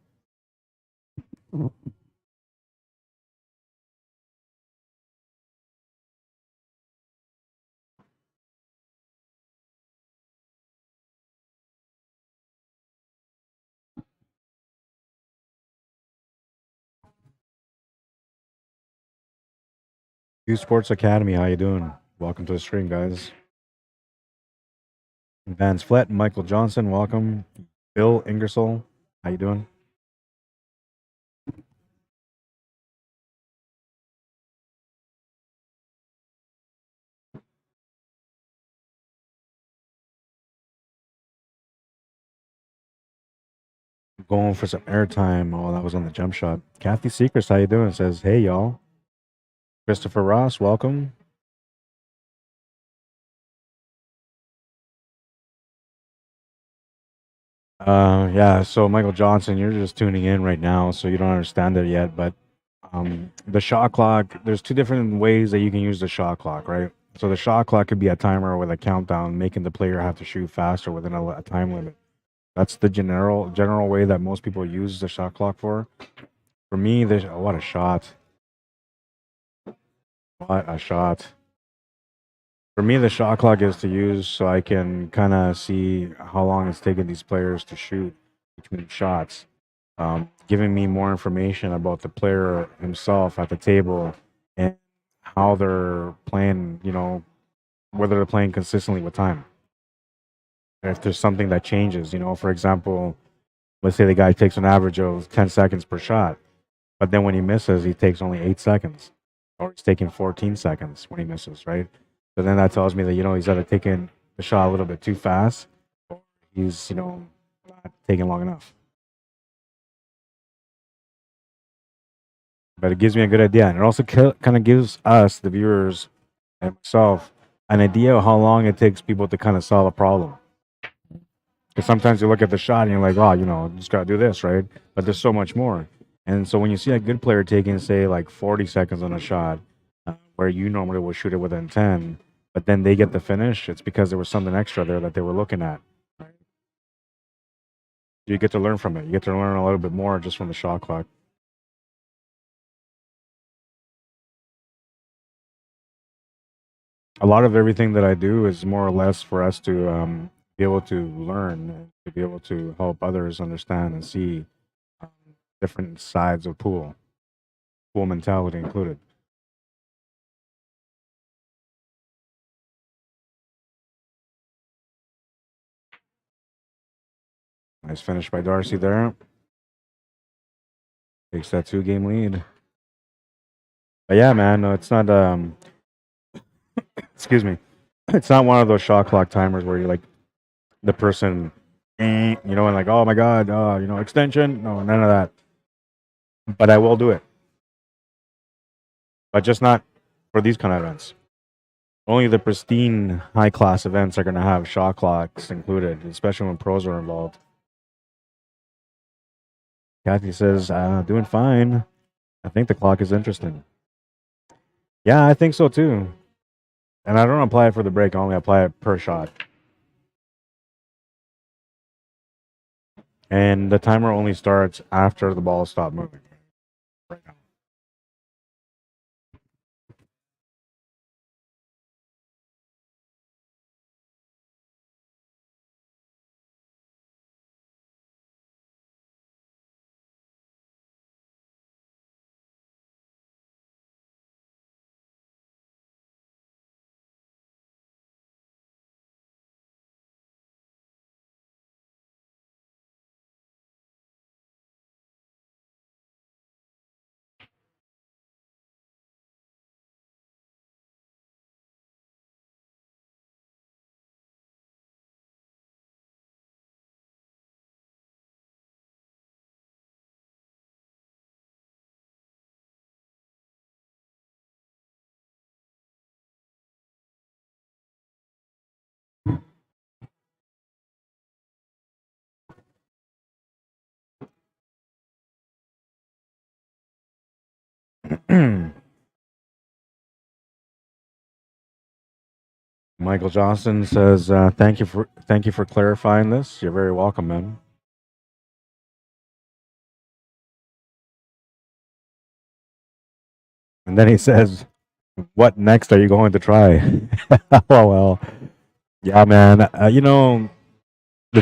A: CUESPORTS Academy, how you doing? Welcome to the stream, guys. Vance Flett, Michael Johnson, welcome. Bill Ingersoll, how you doing? Going for some airtime. Oh, that was on the jump shot. Kathy Secrets, how you doing? Says, hey, y'all. Christopher Ross, welcome. Yeah, so Michael Johnson, you're just tuning in right now, so you don't understand it yet. But the shot clock, there's two different ways that you can use the shot clock, right? So the shot clock could be a timer with a countdown, making the player have to shoot faster within a time limit. That's the general way that most people use the shot clock for. For me, there's what a shot. What a shot. For me, the shot clock is to use so I can kind of see how long it's taking these players to shoot between shots, giving me more information about the player himself at the table and how they're playing, whether they're playing consistently with time. If there's something that changes, for example, let's say the guy takes an average of 10 seconds per shot, but then when he misses, he takes only 8 seconds, or he's taking 14 seconds when he misses, right? So then that tells me that, he's either taking the shot a little bit too fast or he's, not taking long enough. But it gives me a good idea. And it also kind of gives us, the viewers, and myself, an idea of how long it takes people to kind of solve a problem. Because sometimes you look at the shot and you're like, oh, you just got to do this, right? But there's so much more. And so when you see a good player taking, say, like 40 seconds on a shot, where you normally will shoot it within 10, but then they get the finish, it's because there was something extra there that they were looking at. Right? You get to learn from it. You get to learn a little bit more just from the shot clock. A lot of everything that I do is more or less for us to be able to learn, and to be able to help others understand and see um, different sides of pool mentality included. Nice finish by Darcy there. Takes that 2-game lead. But yeah, man, no, it's not. Excuse me. It's not one of those shot clock timers where you're like the person, and like, oh my god, extension. No, none of that. But I will do it. But just not for these kind of events. Only the pristine, high class events are going to have shot clocks included, especially when pros are involved. Kathy says, doing fine. I think the clock is interesting. Yeah, I think so too. And I don't apply it for the break, I only apply it per shot. And the timer only starts after the ball stops moving. Right now. Michael Johnson says, thank you for clarifying this. You're very welcome, man. And then he says, what next are you going to try? Oh, well. Yeah, man. The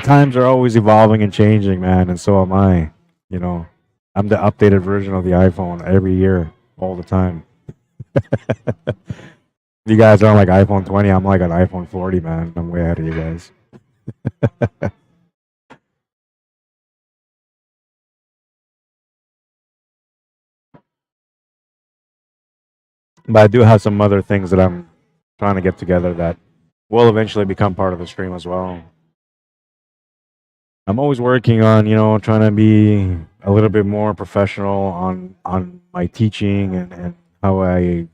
A: times are always evolving and changing, man, and so am I. You know, I'm the updated version of the iPhone every year, all the time. You guys are on like iPhone 20. I'm like an iPhone 40, man. I'm way ahead of you guys. But I do have some other things that I'm trying to get together that will eventually become part of the stream as well. I'm always working on, trying to be a little bit more professional on my teaching and how I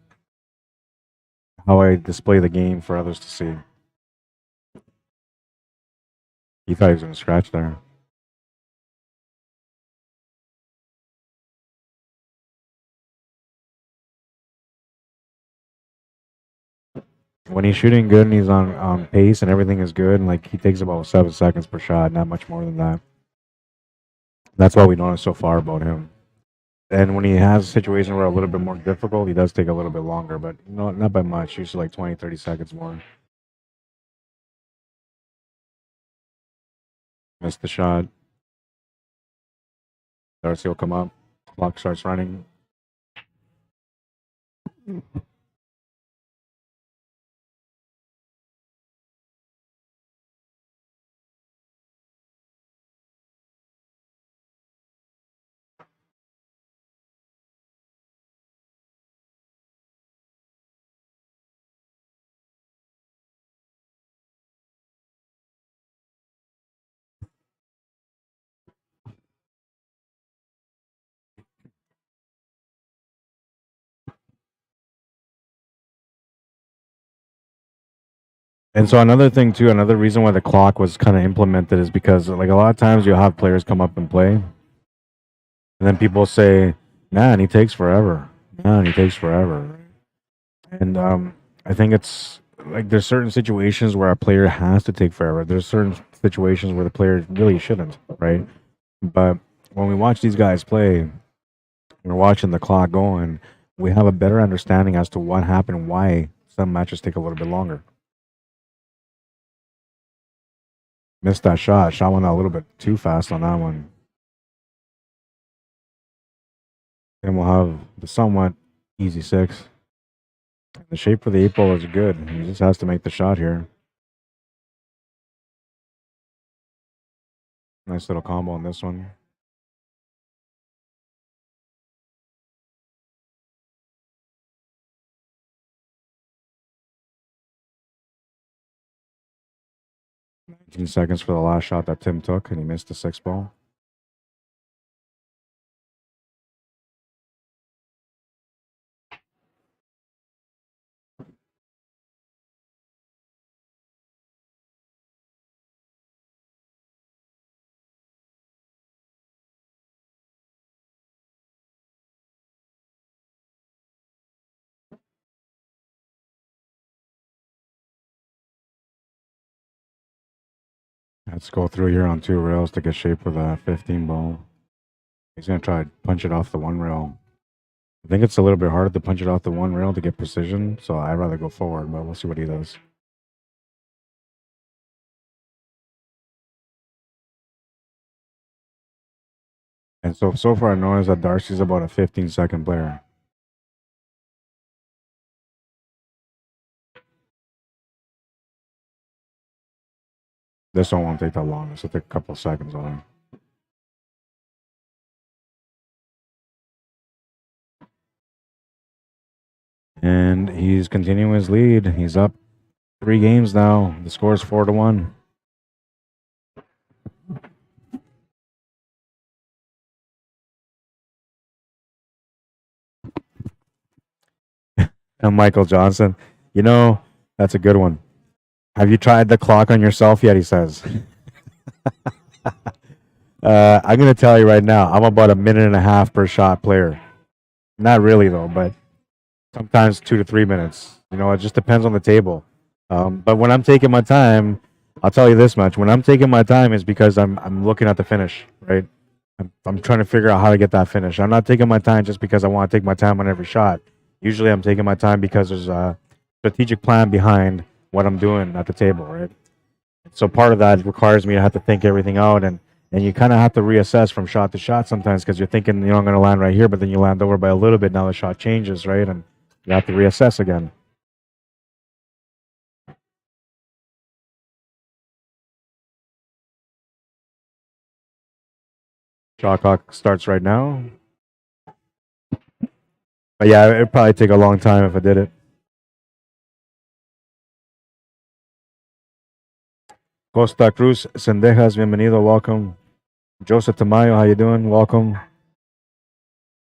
A: display the game for others to see. He thought he was gonna scratch there. When he's shooting good and he's on pace and everything is good, and like he takes about 7 seconds per shot, not much more than that. That's what we noticed so far about him. And when he has a situation where a little bit more difficult, he does take a little bit longer, but not by much. Usually like 20, 30 seconds more. Missed the shot. Darcy will come up. Clock starts running. And so another thing too, another reason why the clock was kind of implemented is because like a lot of times you'll have players come up and play, and then people say, "Man, he takes forever. Man, he takes forever." And I think it's like there's certain situations where a player has to take forever. There's certain situations where the player really shouldn't, right? But when we watch these guys play, we're watching the clock going. We have a better understanding as to what happened, why some matches take a little bit longer. Missed that shot. Shot went out a little bit too fast on that one. And we'll have the somewhat easy 6. The shape for the 8-ball is good. He just has to make the shot here. Nice little combo on this one. Seconds for the last shot that Tim took, and he missed the 6-ball. Let's go through here on 2 rails to get shape for the 15 ball. He's going to try to punch it off the 1 rail. I think it's a little bit harder to punch it off the 1 rail to get precision, so I'd rather go forward, but we'll see what he does. And so far I noticed that Darcy's about a 15-second player. This one won't take that long. This will take a couple of seconds on him. And he's continuing his lead. He's up 3 games now. The score is 4-1. And Michael Johnson, that's a good one. Have you tried the clock on yourself yet? He says. I'm going to tell you right now, I'm about 1.5 minutes per shot player. Not really, though, but sometimes 2 to 3 minutes. It just depends on the table. But when I'm taking my time, I'll tell you this much. When I'm taking my time, it's because I'm looking at the finish, right? I'm trying to figure out how to get that finish. I'm not taking my time just because I want to take my time on every shot. Usually I'm taking my time because there's a strategic plan behind what I'm doing at the table, right? So part of that requires me to have to think everything out, and you kind of have to reassess from shot to shot sometimes because you're thinking, I'm going to land right here, but then you land over by a little bit. Now the shot changes, right? And you have to reassess again. Shot clock starts right now. But yeah, it'd probably take a long time if I did it. Costa Cruz Sendejas, bienvenido, welcome. Joseph Tamayo, how you doing? Welcome.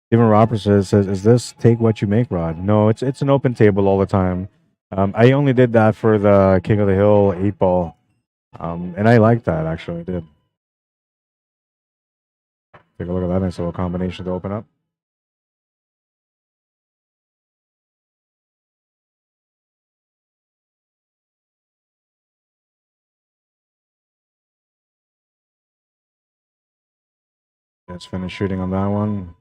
A: Stephen Roberts says, "Is this take what you make, Rod?" No, it's an open table all the time. I only did that for the King of the Hill 8-ball, and I like that actually. I did. Take a look at that nice little combination to open up. Let's finish shooting on that one.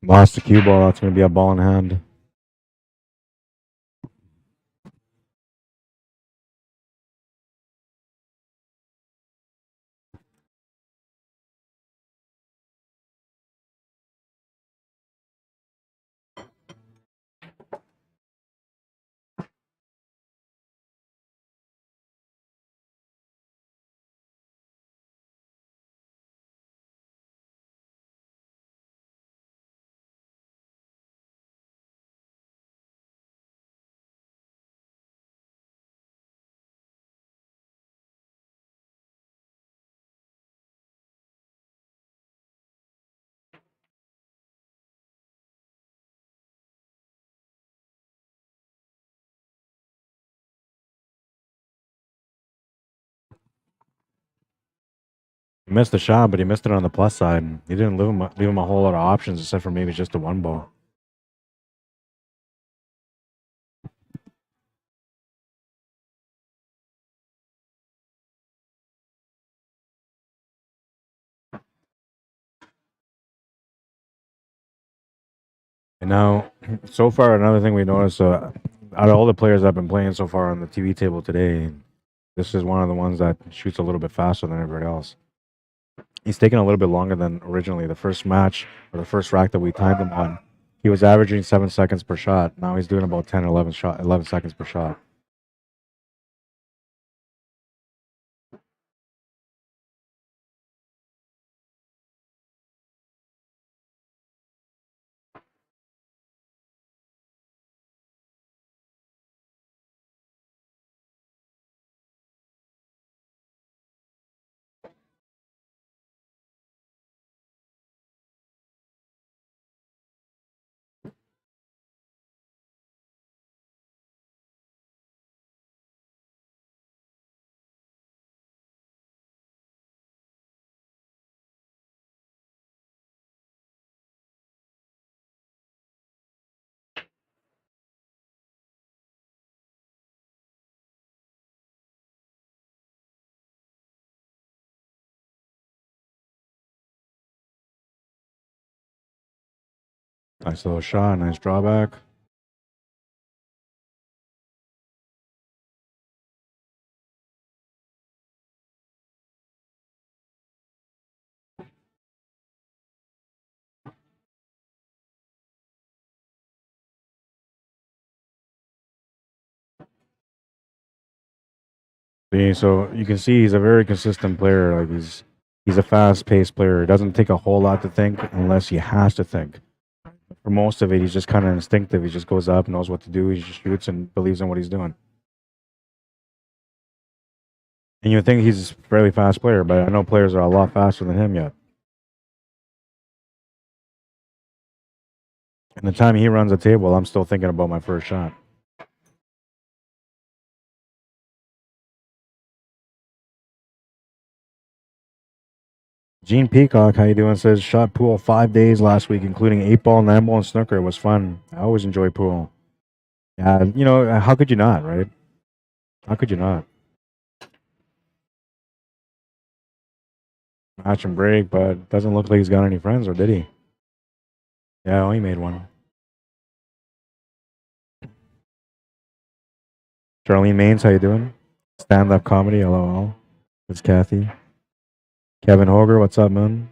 A: Lost the cue ball. That's going to be a ball in hand. He missed the shot, but he missed it on the plus side. He didn't leave him a whole lot of options except for maybe just the one ball. And now, so far, another thing we noticed, out of all the players that have been playing so far on the TV table today, this is one of the ones that shoots a little bit faster than everybody else. He's taking a little bit longer than originally. The first match, or the first rack that we timed him on, he was averaging 7 seconds per shot. Now he's doing about 10 or 11 seconds per shot. Nice little shot, nice drawback. See, so you can see he's a very consistent player. Like he's a fast-paced player. It doesn't take a whole lot to think unless he has to think. For most of it, he's just kind of instinctive. He just goes up, knows what to do. He just shoots and believes in what he's doing. And you think he's a fairly fast player, but I know players are a lot faster than him yet. And the time he runs a table, I'm still thinking about my first shot. Gene Peacock, how you doing? Says shot pool 5 days last week, including 8-ball, 9-ball, and snooker. It was fun. I always enjoy pool. Yeah, you know, how could you not, right? How could you not? Match and break, but doesn't look like he's got any friends, or did he? Yeah, oh, he made one. Charlene Maines, how you doing? Stand-up comedy, LOL. It's Kathy. Kevin Hoger, what's up, man?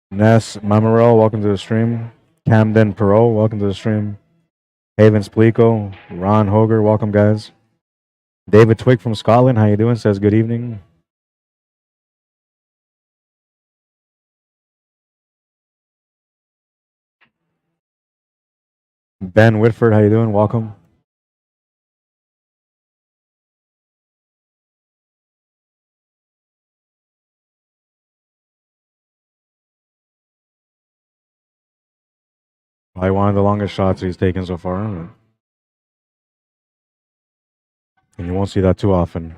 A: Ness Mamarel, welcome to the stream. Camden Perot, welcome to the stream. Haven Splico, Ron Hoger, welcome, guys. David Twig from Scotland, how you doing? Says good evening. Ben Whitford, how you doing? Welcome. Probably one of the longest shots he's taken so far, and you won't see that too often.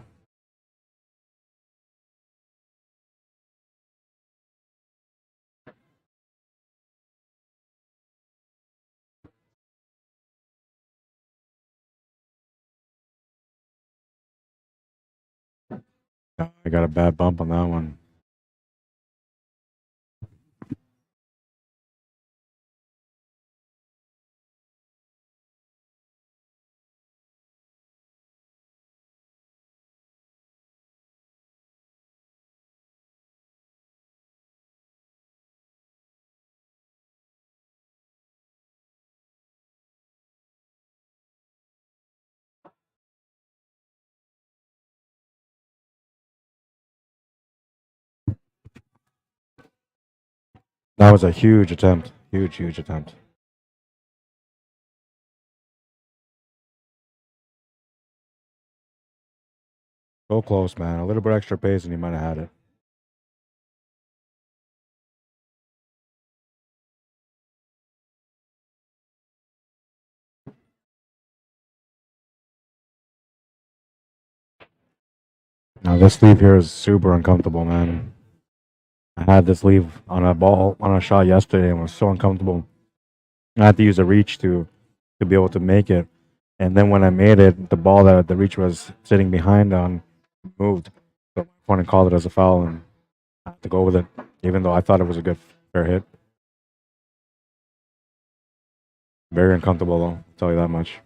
A: I got a bad bump on that one. That was a huge attempt. Huge attempt. So close, man. A little bit extra pace and he might have had it. Now this sleeve here is super uncomfortable, man. I had this sleeve on a ball on a shot yesterday and was so uncomfortable. I had to use a reach to be able to make it. And then when I made it, the ball that the reach was sitting behind on moved. So my opponent called it as a foul and I had to go with it, even though I thought it was a good fair hit. Very uncomfortable though, I'll tell you that much.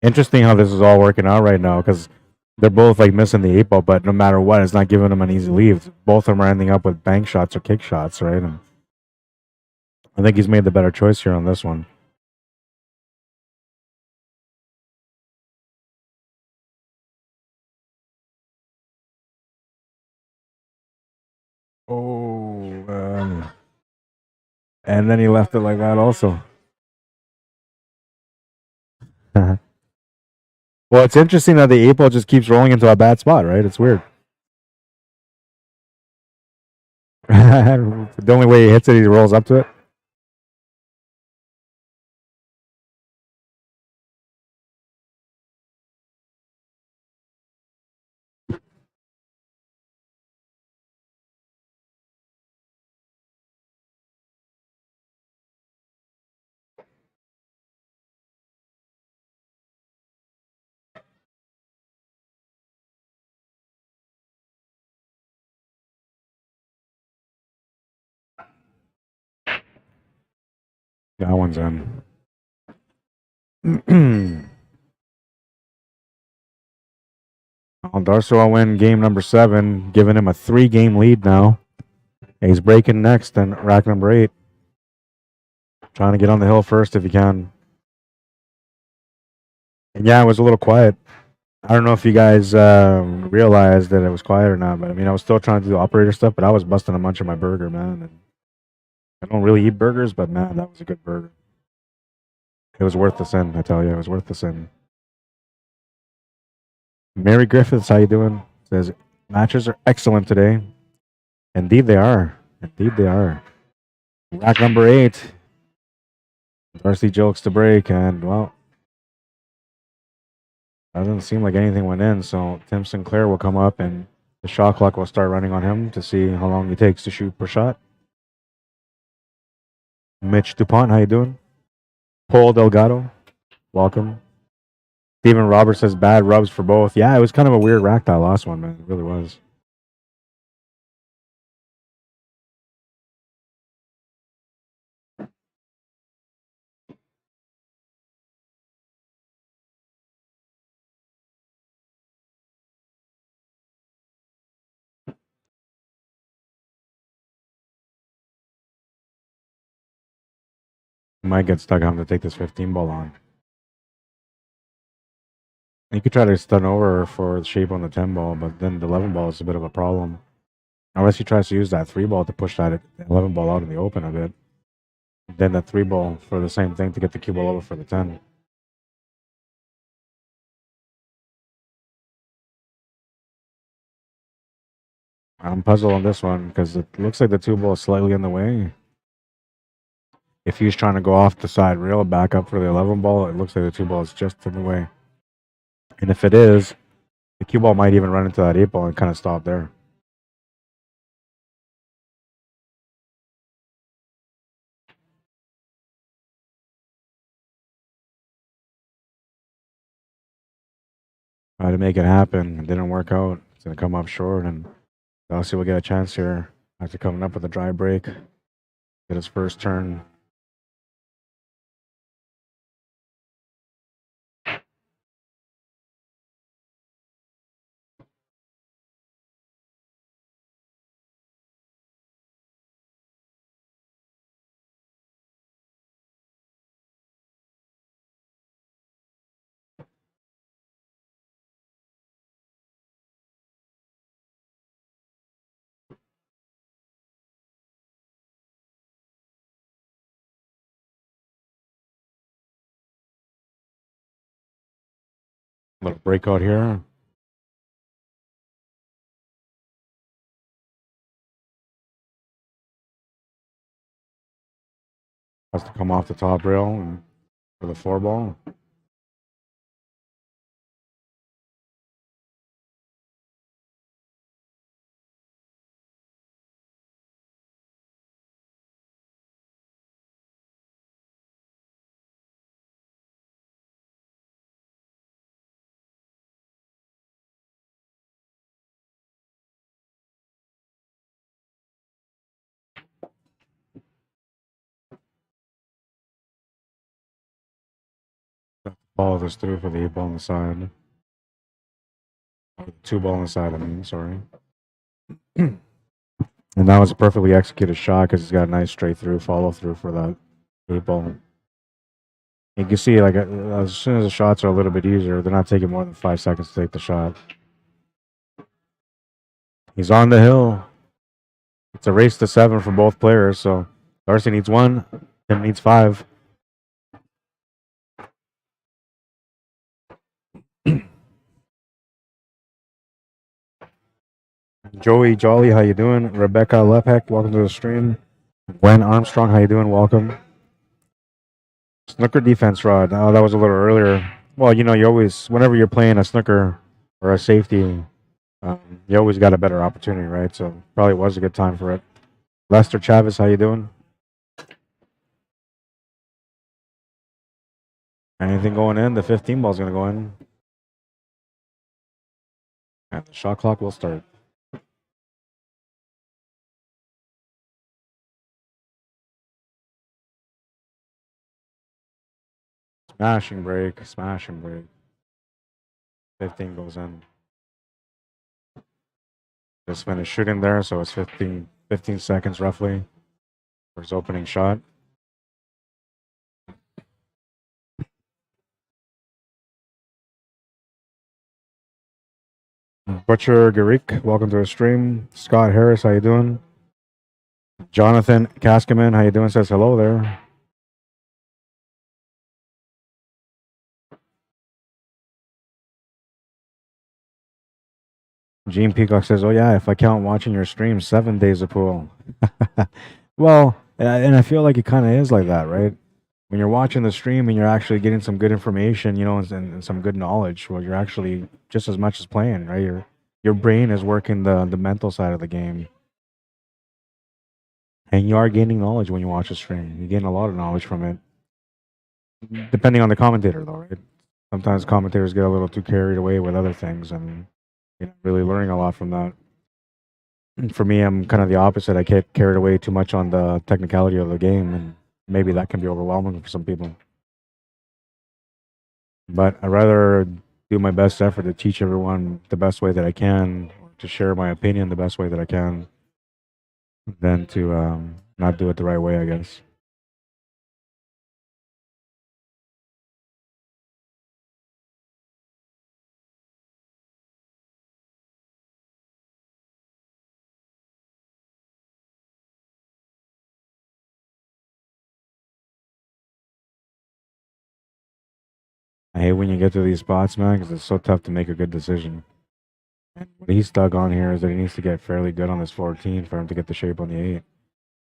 A: Interesting how this is all working out right now because they're both like missing the 8 ball, but no matter what, it's not giving them an easy lead. Both of them are ending up with bank shots or kick shots, right? And I think he's made the better choice here on this one. Oh, and then he left it like that also. Well, it's interesting that the 8 ball just keeps rolling into a bad spot, right? It's weird. The only way he hits it, he rolls up to it. That one's in. Darso will win game number 7, giving him a 3-game lead now. He's breaking next in rack number 8. Trying to get on the hill first if he can. And yeah, it was a little quiet. I don't know if you guys realized that it was quiet or not, but I mean, I was still trying to do operator stuff, but I was busting a munch of my burger, man. And I don't really eat burgers, but man, that was a good burger. It was worth the sin, I tell you. It was worth the sin. Mary Griffiths, how you doing? Says, matches are excellent today. Indeed they are. Indeed they are. Rack number 8. Darcy jokes to break, and, well, doesn't seem like anything went in, so Tim Sinclair will come up, and the shot clock will start running on him to see how long he takes to shoot per shot. Mitch DuPont, how you doing? Paul Delgado, welcome. Stephen Roberts says bad rubs for both. Yeah, it was kind of a weird rack that last one, man. It really was. Might get stuck having to take this 15 ball on. You could try to stun over for the shape on the 10 ball, but then the 11 ball is a bit of a problem. Unless he tries to use that 3 ball to push that 11 ball out in the open a bit. Then the 3 ball for the same thing to get the cue ball over for the 10. I'm puzzled on this one because it looks like the 2 ball is slightly in the way. If he's trying to go off the side rail back up for the 11 ball, it looks like the 2 ball is just in the way. And if it is, the cue ball might even run into that 8 ball and kind of stop there. Try to make it happen. It didn't work out. It's going to come up short, and Dossie will get a chance here after coming up with a dry break. Get his first turn. Little breakout here. Has to come off the top rail and for the 4 ball. follow this through for the 8 ball on the side. 2 ball on the side, I mean, sorry. And that was a perfectly executed shot because he's got a nice straight through follow through for that 8 ball. You can see, like, as soon as the shots are a little bit easier, they're not taking more than 5 seconds to take the shot. He's on the hill. It's a race to 7 for both players, so Darcy needs 1, Tim needs 5. Joey Jolly, how you doing? Rebecca Lepek, welcome to the stream. Gwen Armstrong, how you doing? Welcome. Snooker defense, Rod. Oh, that was a little earlier. Well, you know, you always, whenever you're playing a snooker or a safety, you always got a better opportunity, right? So probably was a good time for it. Lester Chavez, how you doing? Anything going in? The 15 ball's going to go in. And the shot clock will start. Smashing break, smashing break. 15 goes in. Just finished shooting there, so it's 15 seconds roughly for his opening shot. Butcher Garik, welcome to the stream. Scott Harris, how you doing? Jonathan Kaskaman, how you doing? Says hello there. Gene Peacock says, oh yeah, if I count watching your stream, 7 days of pool. Well, and I feel like it kind of is like that, right? When you're watching the stream and you're actually getting some good information, you know, and some good knowledge, well, you're actually just as much as playing, right? Your brain is working the mental side of the game. And you are gaining knowledge when you watch a stream. You gain a lot of knowledge from it. Depending on the commentator, though, right? Sometimes commentators get a little too carried away with other things, and you're not really learning a lot from that. And for me, I'm kind of the opposite. I get carried away too much on the technicality of the game, and maybe that can be overwhelming for some people. But I'd rather do my best effort to teach everyone the best way that I can, or to share my opinion the best way that I can, than to not do it the right way, I guess. I hate when you get to these spots, man, because it's so tough to make a good decision. And what he's stuck on here is that he needs to get fairly good on this 14 for him to get the shape on the 8.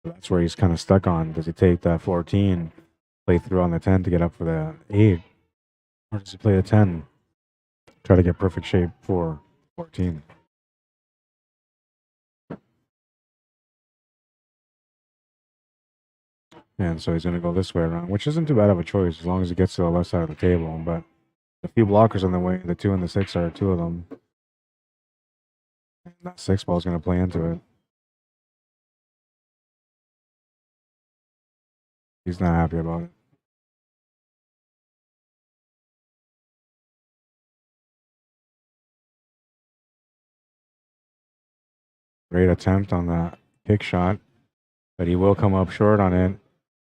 A: So that's where he's kind of stuck on. Does he take that 14, play through on the 10 to get up for the 8? Or does he play the 10, try to get perfect shape for 14? And so he's going to go this way around, which isn't too bad of a choice as long as he gets to the left side of the table. But a few blockers on the way, the 2 and the 6 are 2 of them. And that 6 ball is going to play into it. He's not happy about it. Great attempt on that kick shot, but he will come up short on it.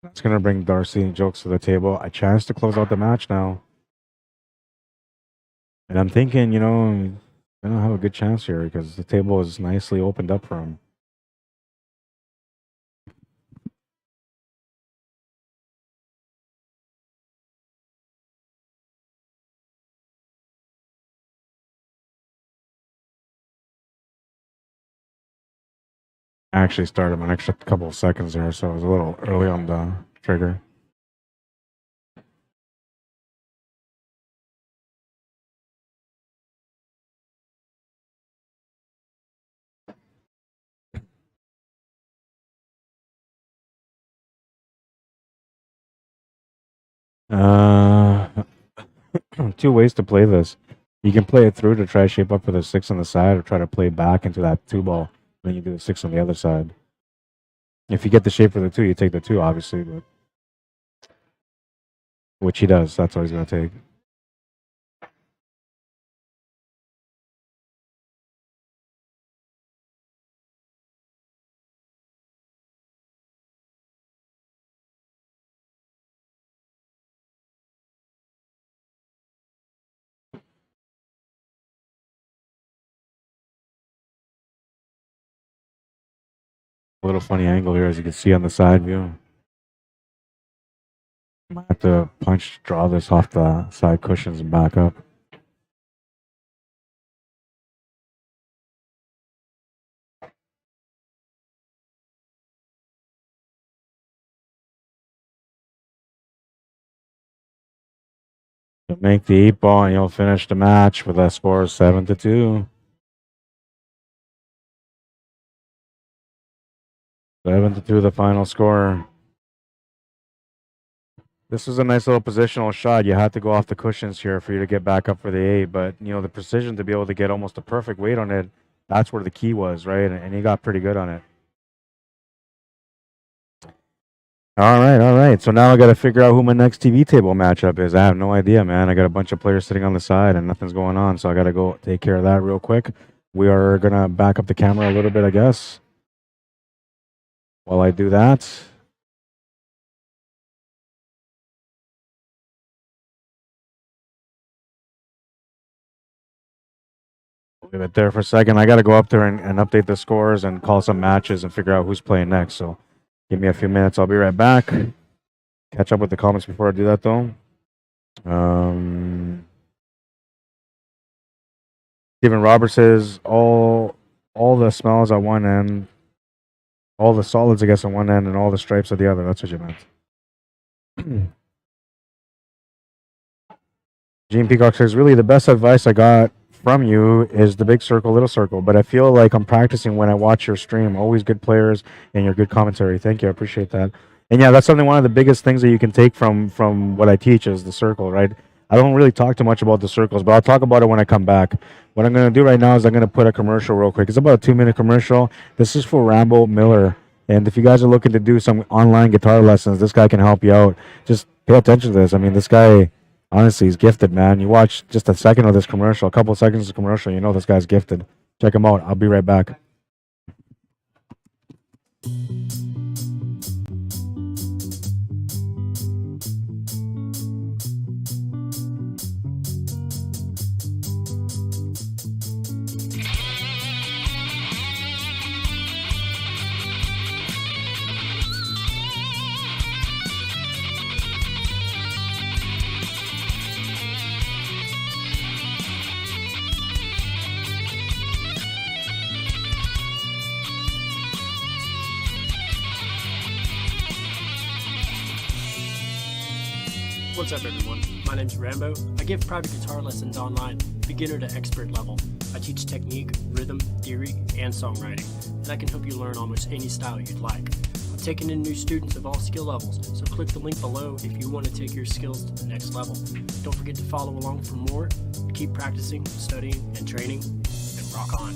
A: That's going to bring Darcy and Jokes to the table. A chance to close out the match now. And I'm thinking, you know, I don't have a good chance here because the table is nicely opened up for him. I actually started an extra couple of seconds there, so I was a little early on the trigger. Two ways to play this. You can play it through to try to shape up for the 6 on the side, or try to play back into that 2 ball. Then you do the 6 on the other side. If you get the shape for the 2, you take the 2, obviously, but which he does. That's what he's going to take. A little funny angle here, as you can see on the side view. Might have to draw this off the side cushions and back up. You'll make the 8-ball and you'll finish the match with a score of 7-2. 7-2, the final score. This is a nice little positional shot. You had to go off the cushions here for you to get back up for the 8, but you know, the precision to be able to get almost a perfect weight on it, that's where the key was, right? And he got pretty good on it. All right. So now I got to figure out who my next TV table matchup is. I have no idea, man. I got a bunch of players sitting on the side and nothing's going on, so I got to go take care of that real quick. We are going to back up the camera a little bit, I guess, while I do that. Leave it there for a second. I got to go up there and update the scores and call some matches and figure out who's playing next. So give me a few minutes. I'll be right back. Catch up with the comments before I do that, though. Stephen Roberts says all the smells at one end, all the solids, I guess, on one end, and all the stripes at the other. That's what you meant. Gene Peacock says, really, the best advice I got from you is the big circle, little circle. But I feel like I'm practicing when I watch your stream. Always good players and your good commentary. Thank you. I appreciate that. And yeah, that's something, one of the biggest things that you can take from what I teach is the circle, right? I don't really talk too much about the circles, but I'll talk about it when I come back. What I'm going to do right now is I'm going to put a commercial real quick. It's about a 2-minute commercial. This is for Rambo Miller. And if you guys are looking to do some online guitar lessons, this guy can help you out. Just pay attention to this. I mean, this guy, honestly, he's gifted, man. You watch just a second of this commercial, a couple of seconds of this commercial, you know this guy's gifted. Check him out. I'll be right back.
B: What's up, everyone? My name's Rambo. I give private guitar lessons online, beginner to expert level. I teach technique, rhythm, theory, and songwriting, and I can help you learn almost any style you'd like. I'm taking in new students of all skill levels, so click the link below if you want to take your skills to the next level. Don't forget to follow along for more. Keep practicing, studying, and training, and rock on.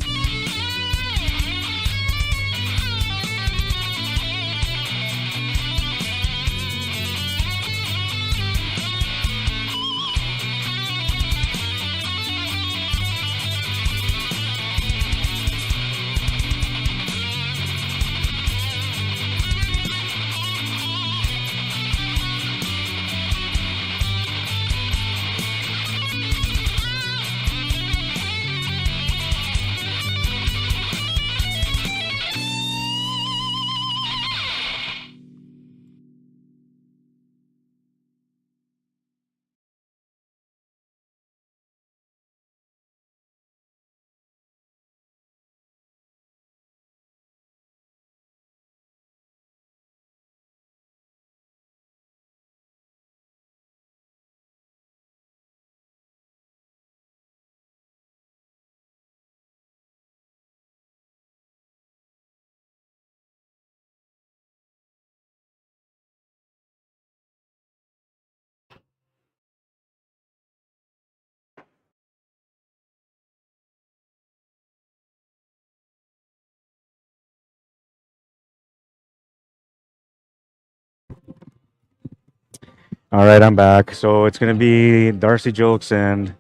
A: All right, I'm back. So it's going to be Darcy Jokes and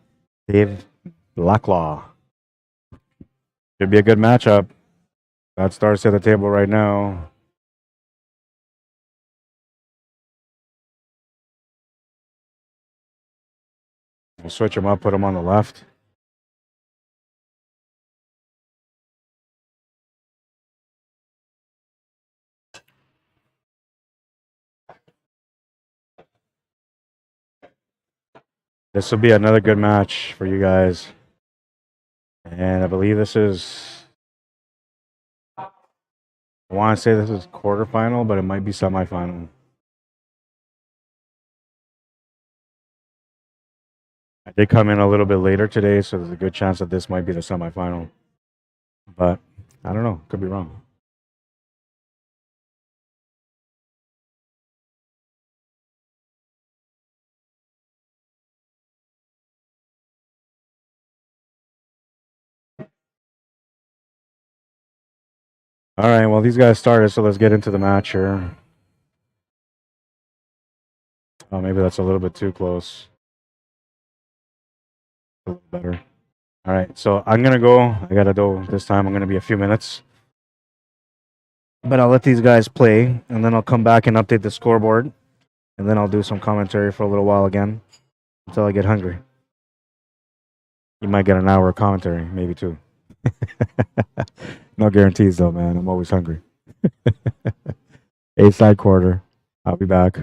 A: Dave Blacklaw. Should be a good matchup. That's Darcy at the table right now. We'll switch him up, put him on the left. This will be another good match for you guys. And I believe this is, I want to say this is quarterfinal, but it might be semifinal. I did come in a little bit later today, so there's a good chance that this might be the semifinal. But I don't know. Could be wrong. All right, well, these guys started, so let's get into the match here. Oh, maybe that's a little bit too close. A little better. All right, so I'm going to go. I got to go this time. I'm going to be a few minutes. But I'll let these guys play, and then I'll come back and update the scoreboard. And then I'll do some commentary for a little while again until I get hungry. You might get an hour of commentary, maybe two. No guarantees, though, man. I'm always hungry. 8th side quarter. I'll be back.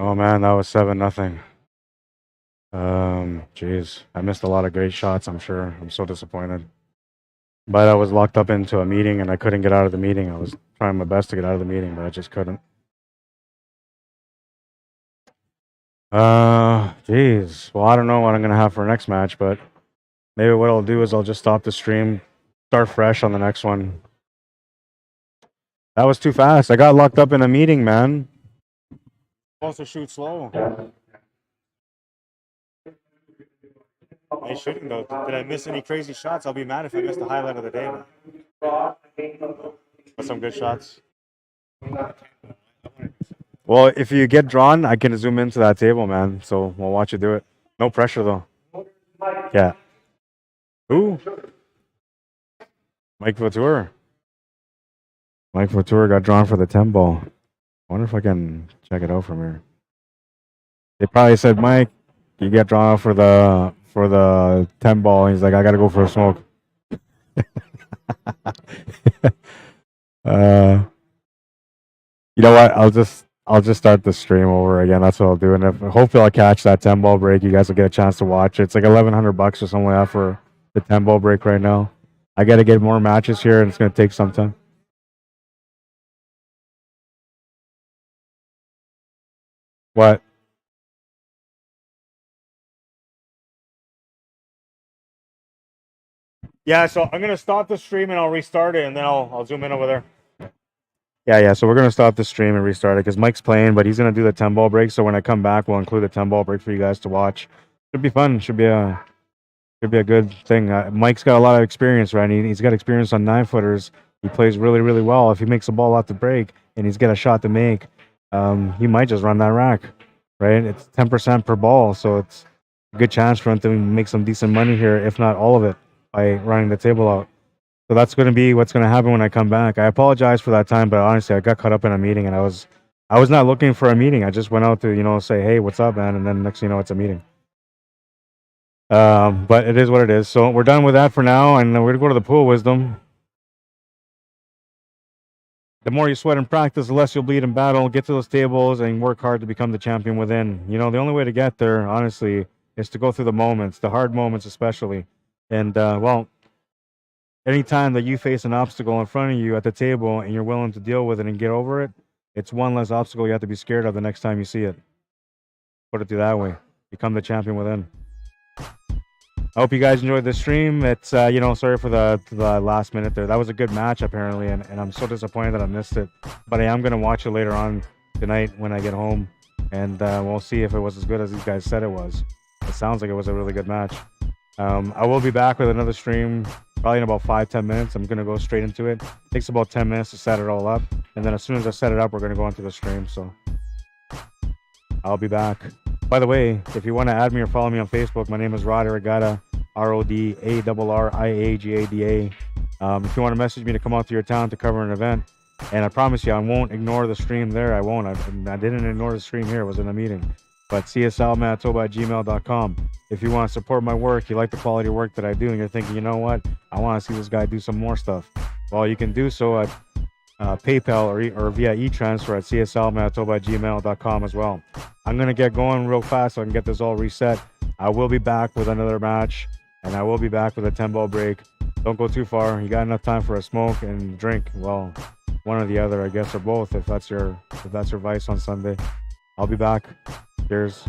A: Oh man, that was 7-0. Jeez, I missed a lot of great shots. I'm sure. I'm so disappointed. But I was locked up into a meeting and I couldn't get out of the meeting. I was trying my best to get out of the meeting, but I just couldn't. Jeez. Well, I don't know what I'm gonna have for next match, but maybe what I'll do is I'll just stop the stream, start fresh on the next one. That was too fast. I got locked up in a meeting, man. Supposed to shoot slow. I shouldn't though. Did I miss any crazy shots? I'll be mad if I missed the highlight of the day. But some good shots. Well, if you get drawn, I can zoom into that table, man. So we'll watch you do it. No pressure though. Yeah. Who? Mike Vautour. Mike Vautour got drawn for the 10 ball. I wonder if I can check it out from here. They probably said, Mike, you get drawn out for the 10 ball. He's like, I gotta go for a smoke. You know what? I'll just start the stream over again. That's what I'll do. And hopefully I'll catch that 10 ball break. You guys will get a chance to watch it. It's like $1,100 or something like that for the 10 ball break right now. I got to get more matches here, and it's going to take some time. What? Yeah, so I'm going to stop the stream and I'll restart it, and then I'll zoom in over there. Yeah. So we're going to stop the stream and restart it because Mike's playing, but he's going to do the 10 ball break. So when I come back, we'll include the 10 ball break for you guys to watch. Should be fun. Should be a good thing. Mike's got a lot of experience, right? He's got experience on 9-footers. He plays really, really well. If he makes a ball off the break and he's got a shot to make, he might just run that rack, right? It's 10% per ball, so it's a good chance for him to make some decent money here, if not all of it, by running the table out. So that's going to be what's going to happen when I come back. I apologize for that time, but honestly, I got caught up in a meeting, and I was not looking for a meeting. I just went out to, say, hey, what's up, man? And then next thing you know, it's a meeting. But it is what it is. So we're done with that for now, and we're going to go to the pool wisdom. The more you sweat in practice, the less you'll bleed in battle. Get to those tables and work hard to become the champion within. The only way to get there, honestly, is to go through the moments, the hard moments especially. And, anytime that you face an obstacle in front of you at the table and you're willing to deal with it and get over it, it's one less obstacle you have to be scared of the next time you see it. Put it through that way. Become the champion within. I hope you guys enjoyed the stream. It's, sorry for the last minute there. That was a good match, apparently, and I'm so disappointed that I missed it. But I am going to watch it later on tonight when I get home, and we'll see if it was as good as these guys said it was. It sounds like it was a really good match. I will be back with another stream probably in about 5-10 minutes. I'm going to go straight into it. It takes about 10 minutes to set it all up, and then as soon as I set it up, we're going to go into the stream. So I'll be back. By the way, if you want to add me or follow me on Facebook, my name is Rod Arriagada, RODARRIAGADA. If you want to message me to come out to your town to cover an event, and I promise you, I won't ignore the stream there. I won't. I didn't ignore the stream here. I was in a meeting. But cslmanitoba@gmail.com. If you want to support my work, you like the quality of work that I do, and you're thinking, you know what, I want to see this guy do some more stuff. Well, you can do so at PayPal or via e-transfer at cslmanitoba@gmail.com as well. I'm going to get going real fast so I can get this all reset. I will be back with another match, and I will be back with a 10-ball break. Don't go too far. You got enough time for a smoke and drink. Well, one or the other, I guess, or both, if that's your vice on Sunday. I'll be back. Cheers.